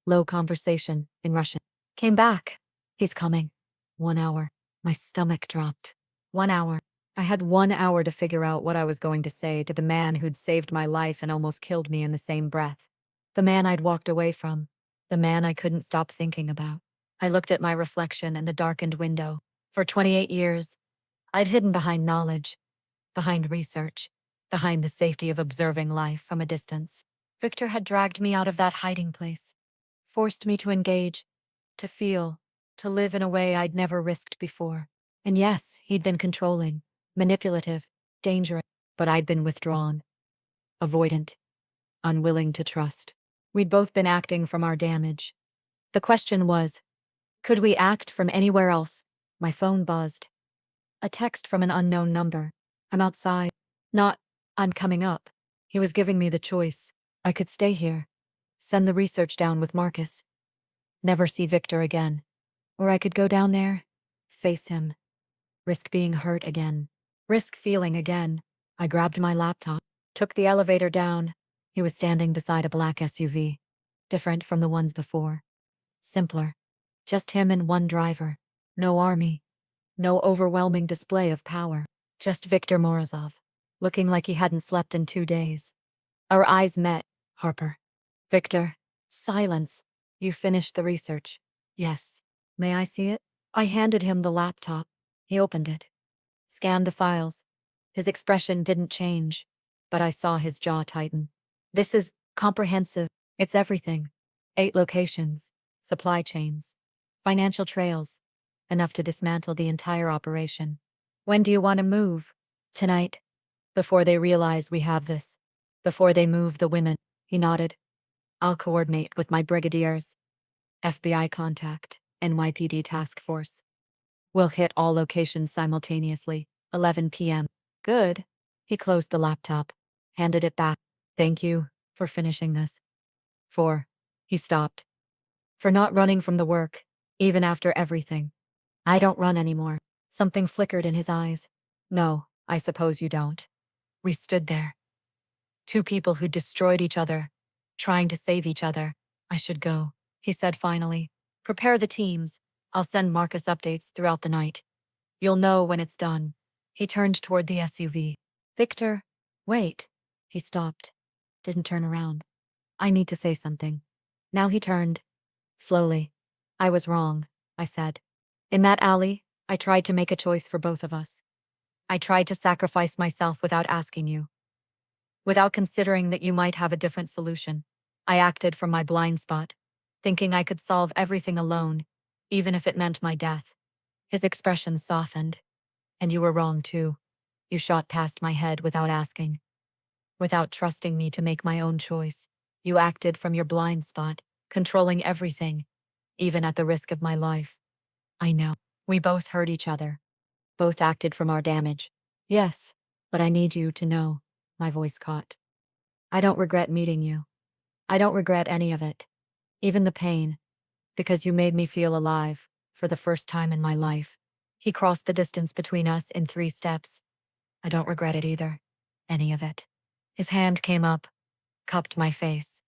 Low conversation in Russian. Came back. He's coming. 1 hour. My stomach dropped. 1 hour. I had 1 hour to figure out what I was going to say to the man who'd saved my life and almost killed me in the same breath. The man I'd walked away from. The man I couldn't stop thinking about. I looked at my reflection in the darkened window. For 28 years, I'd hidden behind knowledge, behind research, behind the safety of observing life from a distance. Victor had dragged me out of that hiding place, forced me to engage, to feel, to live in a way I'd never risked before. And yes, he'd been controlling, manipulative, dangerous, but I'd been withdrawn, avoidant, unwilling to trust. We'd both been acting from our damage. The question was, could we act from anywhere else? My phone buzzed. A text from an unknown number. I'm outside. Not, I'm coming up. He was giving me the choice. I could stay here, send the research down with Marcus, never see Victor again. Or I could go down there, face him, risk being hurt again, risk feeling again. I grabbed my laptop, took the elevator down. He was standing beside a black SUV, different from the ones before. Simpler. Just him and one driver. No army. No overwhelming display of power. Just Viktor Morozov, looking like he hadn't slept in 2 days. Our eyes met. Harper. Victor. Silence. You finished the research. Yes. May I see it? I handed him the laptop. He opened it. Scanned the files. His expression didn't change, but I saw his jaw tighten. This is comprehensive. It's everything. 8 locations. Supply chains. Financial trails. Enough to dismantle the entire operation. When do you want to move? Tonight. Before they realize we have this. Before they move the women. He nodded. I'll coordinate with my brigadiers. FBI contact. NYPD task force. We'll hit all locations simultaneously. 11 p.m. Good. He closed the laptop. Handed it back. Thank you for finishing this. He stopped. For not running from the work, even after everything. I don't run anymore. Something flickered in his eyes. No, I suppose you don't. We stood there. 2 people who destroyed each other, trying to save each other. I should go, he said finally. Prepare the teams. I'll send Marcus updates throughout the night. You'll know when it's done. He turned toward the SUV. Victor, wait. He stopped. Didn't turn around. I need to say something. Now he turned. Slowly. I was wrong, I said. In that alley, I tried to make a choice for both of us. I tried to sacrifice myself without asking you. Without considering that you might have a different solution. I acted from my blind spot, thinking I could solve everything alone, even if it meant my death. His expression softened. And you were wrong too. You shot past my head without asking. Without trusting me to make my own choice. You acted from your blind spot, controlling everything, even at the risk of my life. I know. We both hurt each other. Both acted from our damage. Yes, but I need you to know, my voice caught. I don't regret meeting you. I don't regret any of it. Even the pain. Because you made me feel alive, for the first time in my life. He crossed the distance between us in 3 steps. I don't regret it either. Any of it. His hand came up, cupped my face.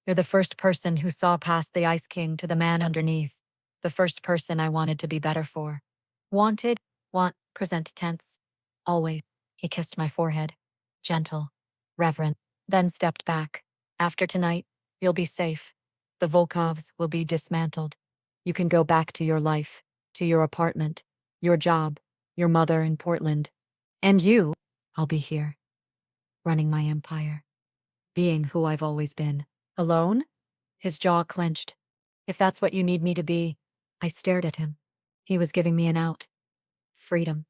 You're the first person who saw past the Ice King to the man underneath. The first person I wanted to be better for. Wanted, present tense. Always. He kissed my forehead. Gentle. Reverent. Then stepped back. After tonight, you'll be safe. The Volkovs will be dismantled. You can go back to your life, to your apartment, your job, your mother in Portland. And you, I'll be here. Running my empire. Being who I've always been. Alone? His jaw clenched. If that's what you need me to be. I stared at him. He was giving me an out. Freedom.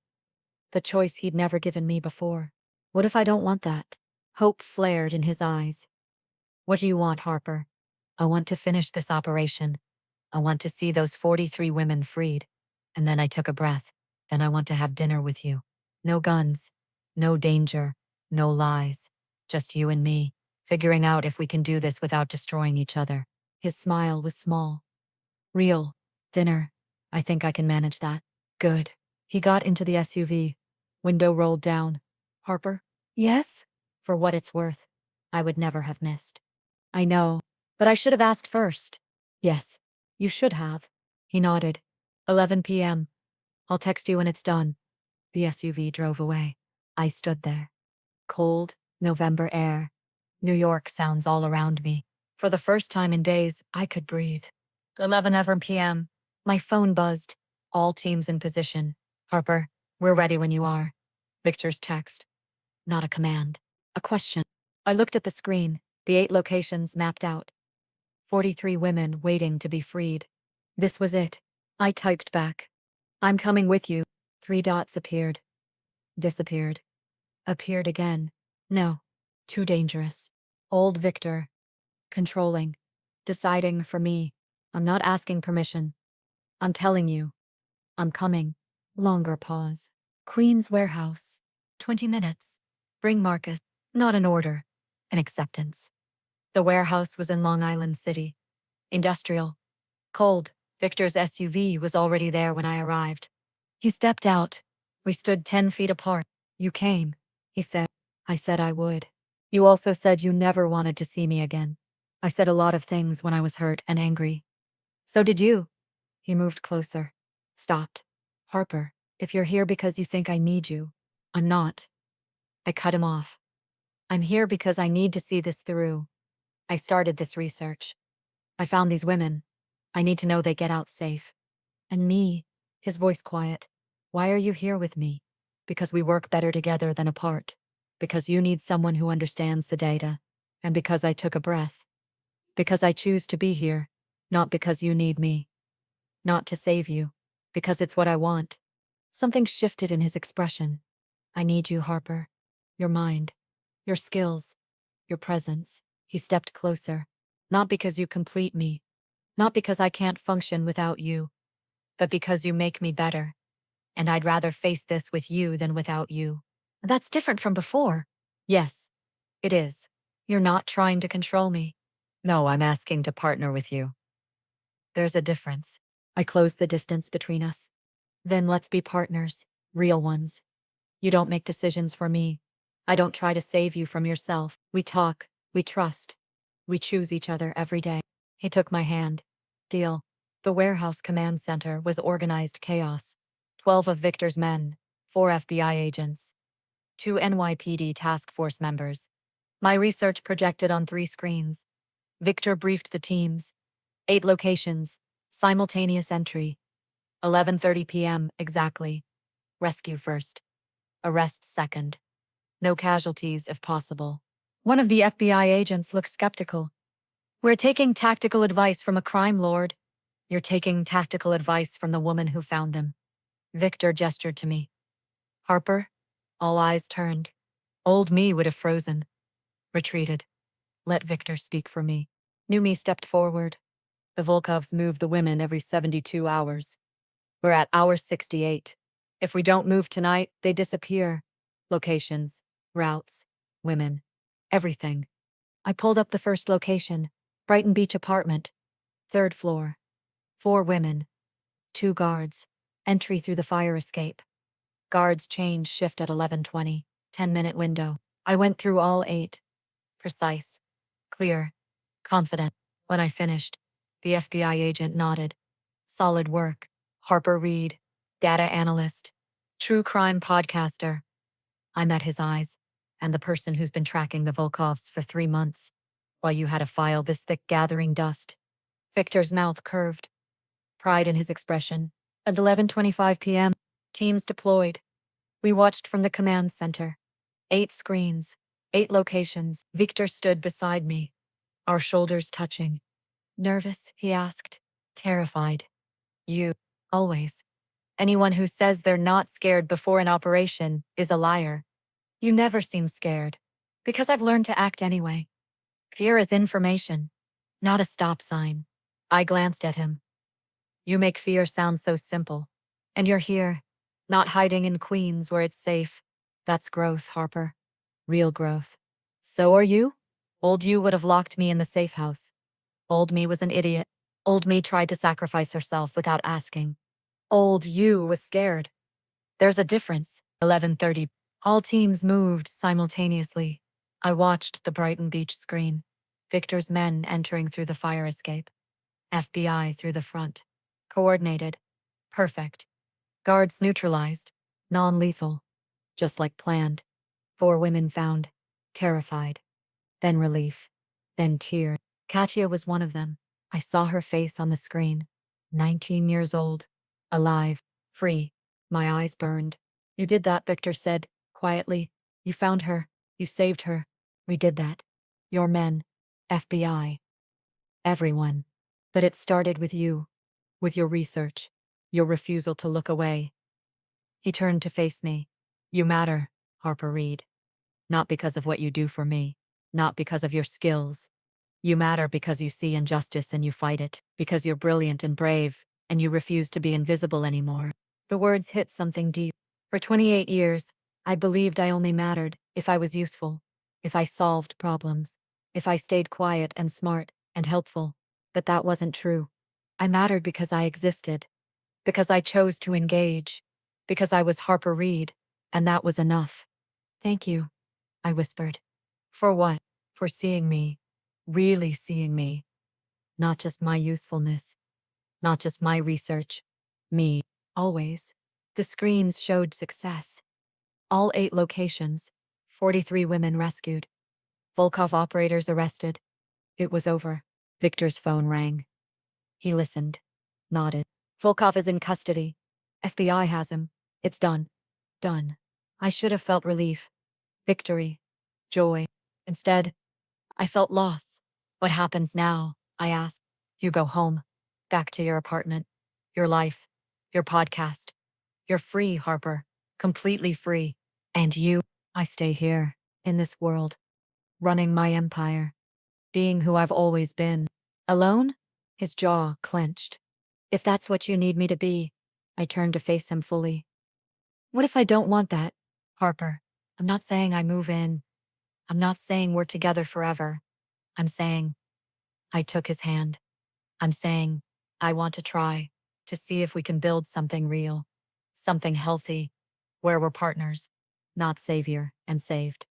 The choice he'd never given me before. What if I don't want that? Hope flared in his eyes. What do you want, Harper? I want to finish this operation. I want to see those 43 women freed. And then I took a breath. Then I want to have dinner with you. No guns. No danger. No lies. Just you and me, figuring out if we can do this without destroying each other. His smile was small. Real. Dinner. I think I can manage that. Good. He got into the SUV. Window rolled down. Harper? Yes? For what it's worth, I would never have missed. I know, but I should have asked first. Yes, you should have. He nodded. 11 p.m. I'll text you when it's done. The SUV drove away. I stood there. Cold, November air. New York sounds all around me. For the first time in days, I could breathe. 11 p.m. My phone buzzed. All teams in position. Harper, we're ready when you are. Victor's text. Not a command. A question. I looked at the screen. The 8 locations mapped out. 43 women waiting to be freed. This was it. I typed back. I'm coming with you. 3 dots appeared. Disappeared. Appeared again. No. Too dangerous. Old Victor. Controlling. Deciding for me. I'm not asking permission. I'm telling you. I'm coming. Longer pause. Queen's Warehouse. 20 minutes. Bring Marcus. Not an order. An acceptance. The warehouse was in Long Island City. Industrial. Cold. Victor's SUV was already there when I arrived. He stepped out. We stood 10 feet apart. You came, he said. I said I would. You also said you never wanted to see me again. I said a lot of things when I was hurt and angry. So did you. He moved closer. Stopped. Harper, if you're here because you think I need you, I'm not. I cut him off. I'm here because I need to see this through. I started this research. I found these women. I need to know they get out safe. And me, his voice quiet. Why are you here with me? Because we work better together than apart. Because you need someone who understands the data. And because I took a breath. Because I choose to be here. Not because you need me. Not to save you. Because it's what I want. Something shifted in his expression. I need you, Harper. Your mind. Your skills. Your presence. He stepped closer. Not because you complete me. Not because I can't function without you. But because you make me better. And I'd rather face this with you than without you. That's different from before. Yes, it is. You're not trying to control me. No, I'm asking to partner with you. There's a difference. I closed the distance between us. Then let's be partners, real ones. You don't make decisions for me. I don't try to save you from yourself. We talk, we trust. We choose each other every day. He took my hand. Deal. The warehouse command center was organized chaos. 12 of Victor's men, 4 FBI agents, 2 NYPD task force members. My research projected on 3 screens. Victor briefed the teams. 8 locations, simultaneous entry. 11:30 p.m. exactly. Rescue first. Arrest second. No casualties if possible. One of the FBI agents looked skeptical. We're taking tactical advice from a crime lord. You're taking tactical advice from the woman who found them. Victor gestured to me. Harper? All eyes turned. Old me would have frozen. Retreated. Let Victor speak for me. New me stepped forward. The Volkovs move the women every 72 hours. We're at hour 68. If we don't move tonight, they disappear. Locations, routes, women, everything. I pulled up the first location, Brighton Beach apartment, 3rd floor. 4 women, 2 guards, entry through the fire escape. Guards change shift at 11:20, 10-minute window. I went through all 8. Precise, clear, confident. When I finished, the FBI agent nodded. Solid work. Harper Reed, data analyst, true crime podcaster. I met his eyes, and the person who's been tracking the Volkovs for 3 months, while you had a file this thick gathering dust. Victor's mouth curved. Pride in his expression. At 11:25 p.m., teams deployed. We watched from the command center. 8 screens, 8 locations. Victor stood beside me, our shoulders touching. Nervous, he asked. Terrified. You, always. Anyone who says they're not scared before an operation is a liar. You never seem scared. Because I've learned to act anyway. Fear is information, not a stop sign. I glanced at him. You make fear sound so simple. And you're here, not hiding in Queens where it's safe. That's growth, Harper. Real growth. So are you? Old you would have locked me in the safe house. Old me was an idiot. Old me tried to sacrifice herself without asking. Old you was scared. There's a difference. 11:30. All teams moved simultaneously. I watched the Brighton Beach screen. Victor's men entering through the fire escape. FBI through the front. Coordinated. Perfect. Guards neutralized. Non-lethal. Just like planned. 4 women found. Terrified. Then relief. Then tears. Katya was one of them. I saw her face on the screen. 19 years old. Alive. Free. My eyes burned. You did that, Victor said, quietly. You found her. You saved her. We did that. Your men. FBI. Everyone. But it started with you. With your research. Your refusal to look away. He turned to face me. You matter, Harper Reed. Not because of what you do for me. Not because of your skills. You matter because you see injustice and you fight it. Because you're brilliant and brave, and you refuse to be invisible anymore. The words hit something deep. For 28 years, I believed I only mattered if I was useful. If I solved problems. If I stayed quiet and smart and helpful. But that wasn't true. I mattered because I existed. Because I chose to engage. Because I was Harper Reed, and that was enough. Thank you, I whispered. For what? For seeing me. Really seeing me. Not just my usefulness. Not just my research. Me. Always. The screens showed success. All 8 locations. 43 women rescued. Volkov operators arrested. It was over. Victor's phone rang. He listened. Nodded. Volkov is in custody. FBI has him. It's done. Done. I should have felt relief. Victory. Joy. Instead, I felt loss. What happens now? I asked. You go home. Back to your apartment. Your life. Your podcast. You're free, Harper. Completely free. And you? I stay here. In this world. Running my empire. Being who I've always been. Alone? His jaw clenched. If that's what you need me to be. I turned to face him fully. What if I don't want that, Harper? I'm not saying I move in. I'm not saying we're together forever. I'm saying I took his hand. I'm saying I want to try to see if we can build something real, something healthy, where we're partners, not savior and saved,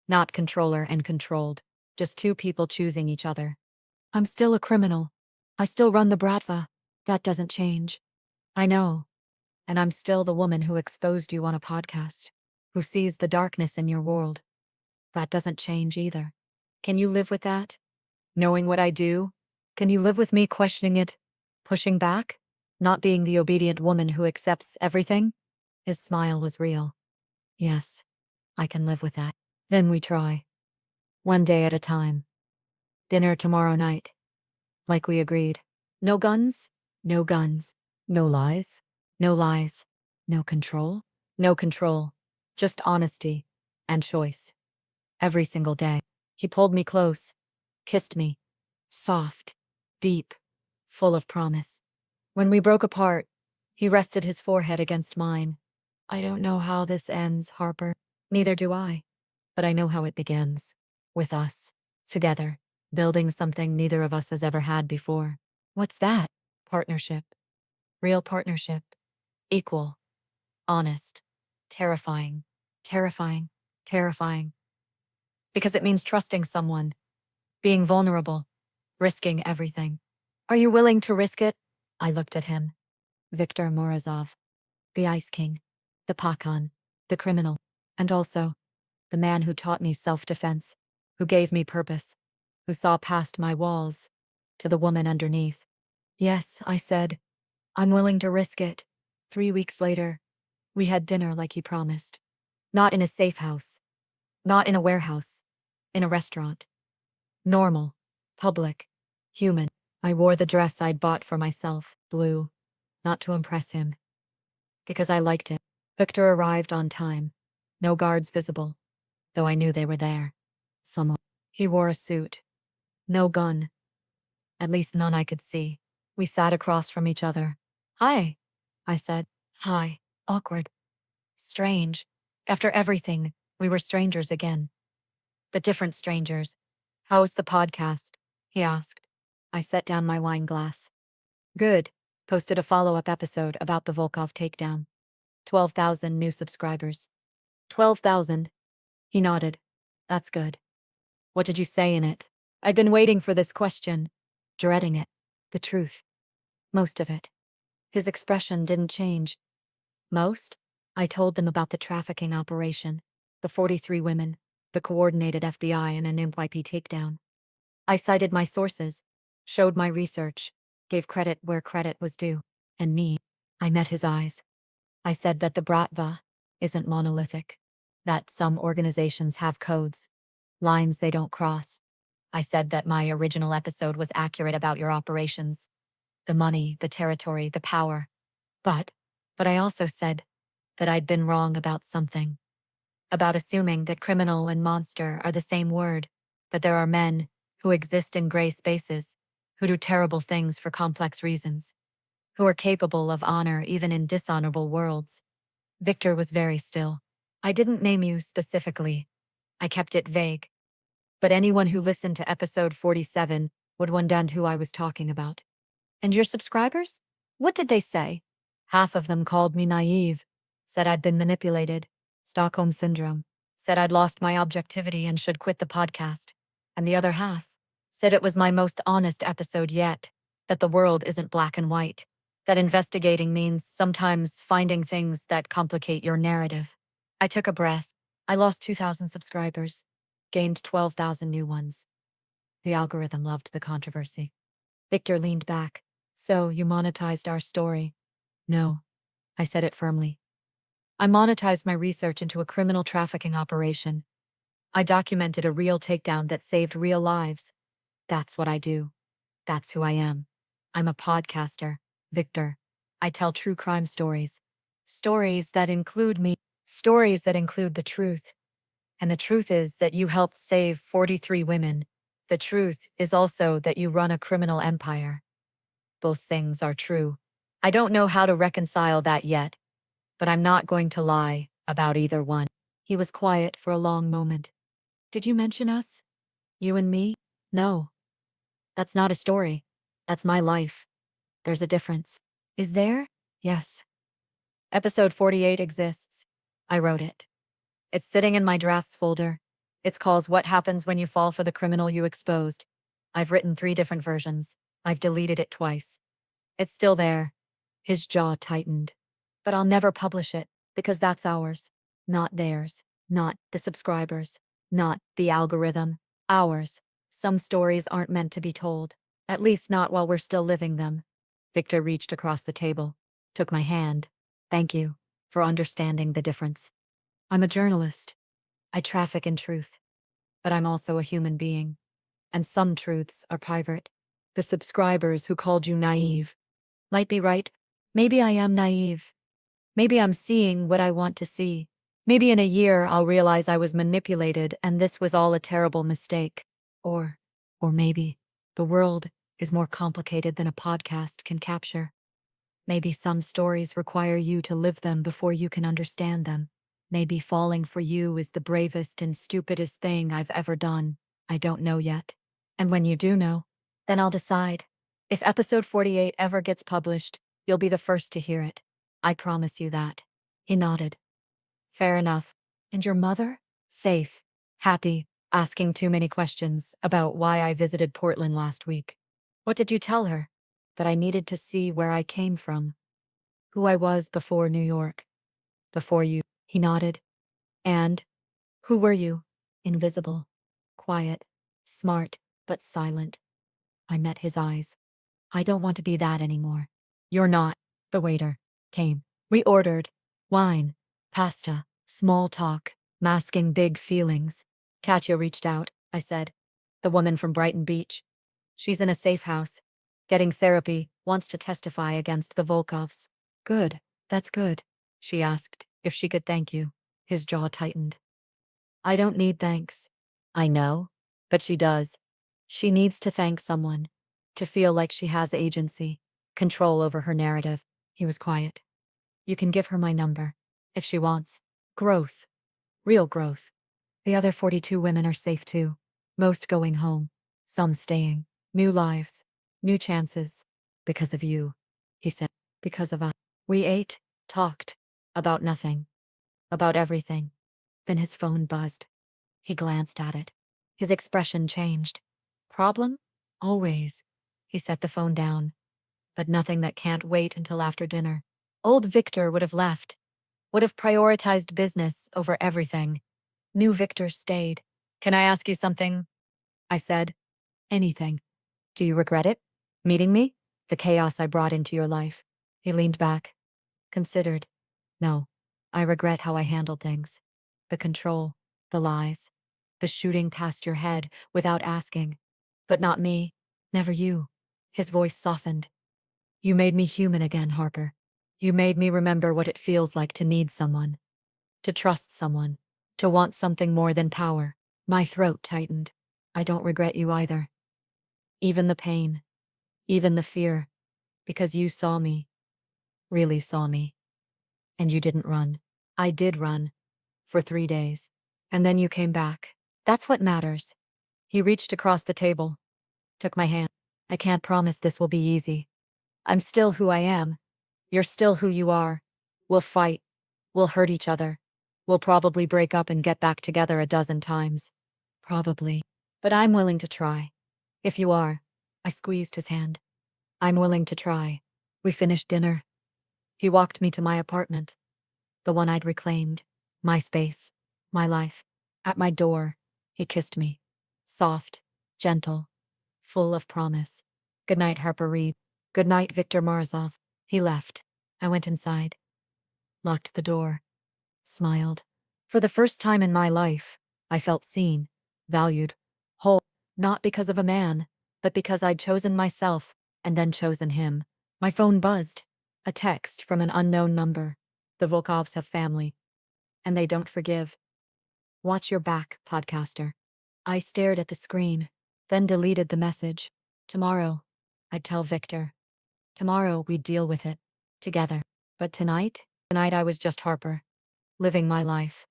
not controller and controlled, just 2 people choosing each other. I'm still a criminal. I still run the Bratva. That doesn't change. I know. And I'm still the woman who exposed you on a podcast, who sees the darkness in your world. That doesn't change either. Can you live with that? Knowing what I do? Can you live with me questioning it? Pushing back? Not being the obedient woman who accepts everything? His smile was real. Yes, I can live with that. Then we try. One day at a time. Dinner tomorrow night. Like we agreed. No guns? No guns. No lies? No lies. No control? No control. Just honesty and choice. Every single day. He pulled me close. Kissed me. Soft. Deep. Full of promise. When we broke apart, he rested his forehead against mine. I don't know how this ends, Harper. Neither do I. But I know how it begins. With us. Together. Building something neither of us has ever had before. What's that? Partnership. Real partnership. Equal. Honest. Terrifying. Terrifying. Terrifying. Because it means trusting someone. Being vulnerable. Risking everything. Are you willing to risk it? I looked at him. Viktor Morozov. The Ice King. The Pakan. The criminal. And also, the man who taught me self-defense. Who gave me purpose. Who saw past my walls. To the woman underneath. Yes, I said. I'm willing to risk it. 3 weeks later, we had dinner like he promised. Not in a safe house. Not in a warehouse. In a restaurant. Normal. Public. Human. I wore the dress I'd bought for myself, blue. Not to impress him. Because I liked it. Victor arrived on time. No guards visible. Though I knew they were there. Someone. He wore a suit. No gun. At least none I could see. We sat across from each other. Hi, I said. Hi. Awkward. Strange. After everything, we were strangers again. But different strangers. How's the podcast? He asked. I set down my wine glass. Good. Posted a follow-up episode about the Volkov takedown. 12,000 new subscribers. 12,000. He nodded. That's good. What did you say in it? I'd been waiting for this question. Dreading it. The truth. Most of it. His expression didn't change. Most? I told them about the trafficking operation, the 43 women, the coordinated FBI and an NYP takedown. I cited my sources, showed my research, gave credit where credit was due, and I met his eyes. I said that the Bratva isn't monolithic, that some organizations have codes, lines they don't cross. I said that my original episode was accurate about your operations, the money, the territory, the power. But I also said that I'd been wrong about something, about assuming that criminal and monster are the same word, that there are men who exist in gray spaces, who do terrible things for complex reasons, who are capable of honor even in dishonorable worlds. Victor was very still. I didn't name you specifically. I kept it vague. But anyone who listened to episode 47 would wonder who I was talking about. And your subscribers? What did they say? Half of them called me naive, said I'd been manipulated, Stockholm Syndrome, said I'd lost my objectivity and should quit the podcast. And the other half said it was my most honest episode yet, that the world isn't black and white, that investigating means sometimes finding things that complicate your narrative. I took a breath. I lost 2,000 subscribers, gained 12,000 new ones. The algorithm loved the controversy. Victor leaned back. So you monetized our story? No, I said it firmly. I monetized my research into a criminal trafficking operation. I documented a real takedown that saved real lives. That's what I do. That's who I am. I'm a podcaster, Victor. I tell true crime stories. Stories that include me. Stories that include the truth. And the truth is that you helped save 43 women. The truth is also that you run a criminal empire. Both things are true. I don't know how to reconcile that yet, but I'm not going to lie about either one. He was quiet for a long moment. Did you mention us? You and me? No. That's not a story. That's my life. There's a difference. Is there? Yes. Episode 48 exists. I wrote it. It's sitting in my drafts folder. It's called What Happens When You Fall for the Criminal You Exposed. I've written 3 different versions. I've deleted it twice. It's still there. His jaw tightened. But I'll never publish it, because that's ours. Not theirs. Not the subscribers. Not the algorithm. Ours. Some stories aren't meant to be told. At least not while we're still living them. Victor reached across the table, took my hand. Thank you for understanding the difference. I'm a journalist. I traffic in truth. But I'm also a human being. And some truths are private. The subscribers who called you naive might be right. Maybe I am naive. Maybe I'm seeing what I want to see. Maybe in a year I'll realize I was manipulated and this was all a terrible mistake. Or maybe the world is more complicated than a podcast can capture. Maybe some stories require you to live them before you can understand them. Maybe falling for you is the bravest and stupidest thing I've ever done. I don't know yet. And when you do know, then I'll decide. If episode 48 ever gets published, you'll be the first to hear it. I promise you that. He nodded. Fair enough. And your mother? Safe. Happy. Asking too many questions about why I visited Portland last week. What did you tell her? That I needed to see where I came from. Who I was before New York. Before you. He nodded. And? Who were you? Invisible. Quiet. Smart, but silent. I met his eyes. I don't want to be that anymore. You're not. The waiter came. We ordered wine, pasta, small talk, masking big feelings. Katya reached out, I said. The woman from Brighton Beach. She's in a safe house, getting therapy, wants to testify against the Volkovs. Good, that's good. She asked if she could thank you. His jaw tightened. I don't need thanks. I know, but she does. She needs to thank someone, to feel like she has agency, control over her narrative. He was quiet. You can give her my number, if she wants. Growth. Real growth. The other 42 women are safe too. Most going home. Some staying. New lives. New chances. Because of you, he said. Because of us. We ate, talked. About nothing. About everything. Then his phone buzzed. He glanced at it. His expression changed. Problem? Always. He set the phone down. but nothing that can't wait until after dinner. Old Victor would have left, would have prioritized business over everything. New Victor stayed. Can I ask you something? I said. Anything. Do you regret it? Meeting me? The chaos I brought into your life? He leaned back, considered. No, I regret how I handled things. The control, the lies, the shooting past your head without asking. But not me. Never you. His voice softened. You made me human again, Harper. You made me remember what it feels like to need someone, to trust someone, to want something more than power. My throat tightened. I don't regret you either. Even the pain, even the fear, because you saw me, really saw me. And you didn't run. I did run. For 3 days. And then you came back. That's what matters. He reached across the table, took my hand. I can't promise this will be easy. I'm still who I am. You're still who you are. We'll fight. We'll hurt each other. We'll probably break up and get back together a dozen times. Probably. But I'm willing to try. If you are. I squeezed his hand. I'm willing to try. We finished dinner. He walked me to my apartment. The one I'd reclaimed. My space. My life. At my door, he kissed me. Soft. Gentle. Full of promise. Good night, Harper Reed. Good night, Victor Morozov. He left. I went inside. Locked the door. Smiled. For the first time in my life, I felt seen, valued, whole. Not because of a man, but because I'd chosen myself, and then chosen him. My phone buzzed. A text from an unknown number. The Volkovs have family. And they don't forgive. Watch your back, podcaster. I stared at the screen, then deleted the message. Tomorrow, I'd tell Victor. Tomorrow, we'd deal with it. Together. But tonight I was just Harper. Living my life.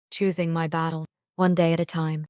Choosing my battle, one day at a time.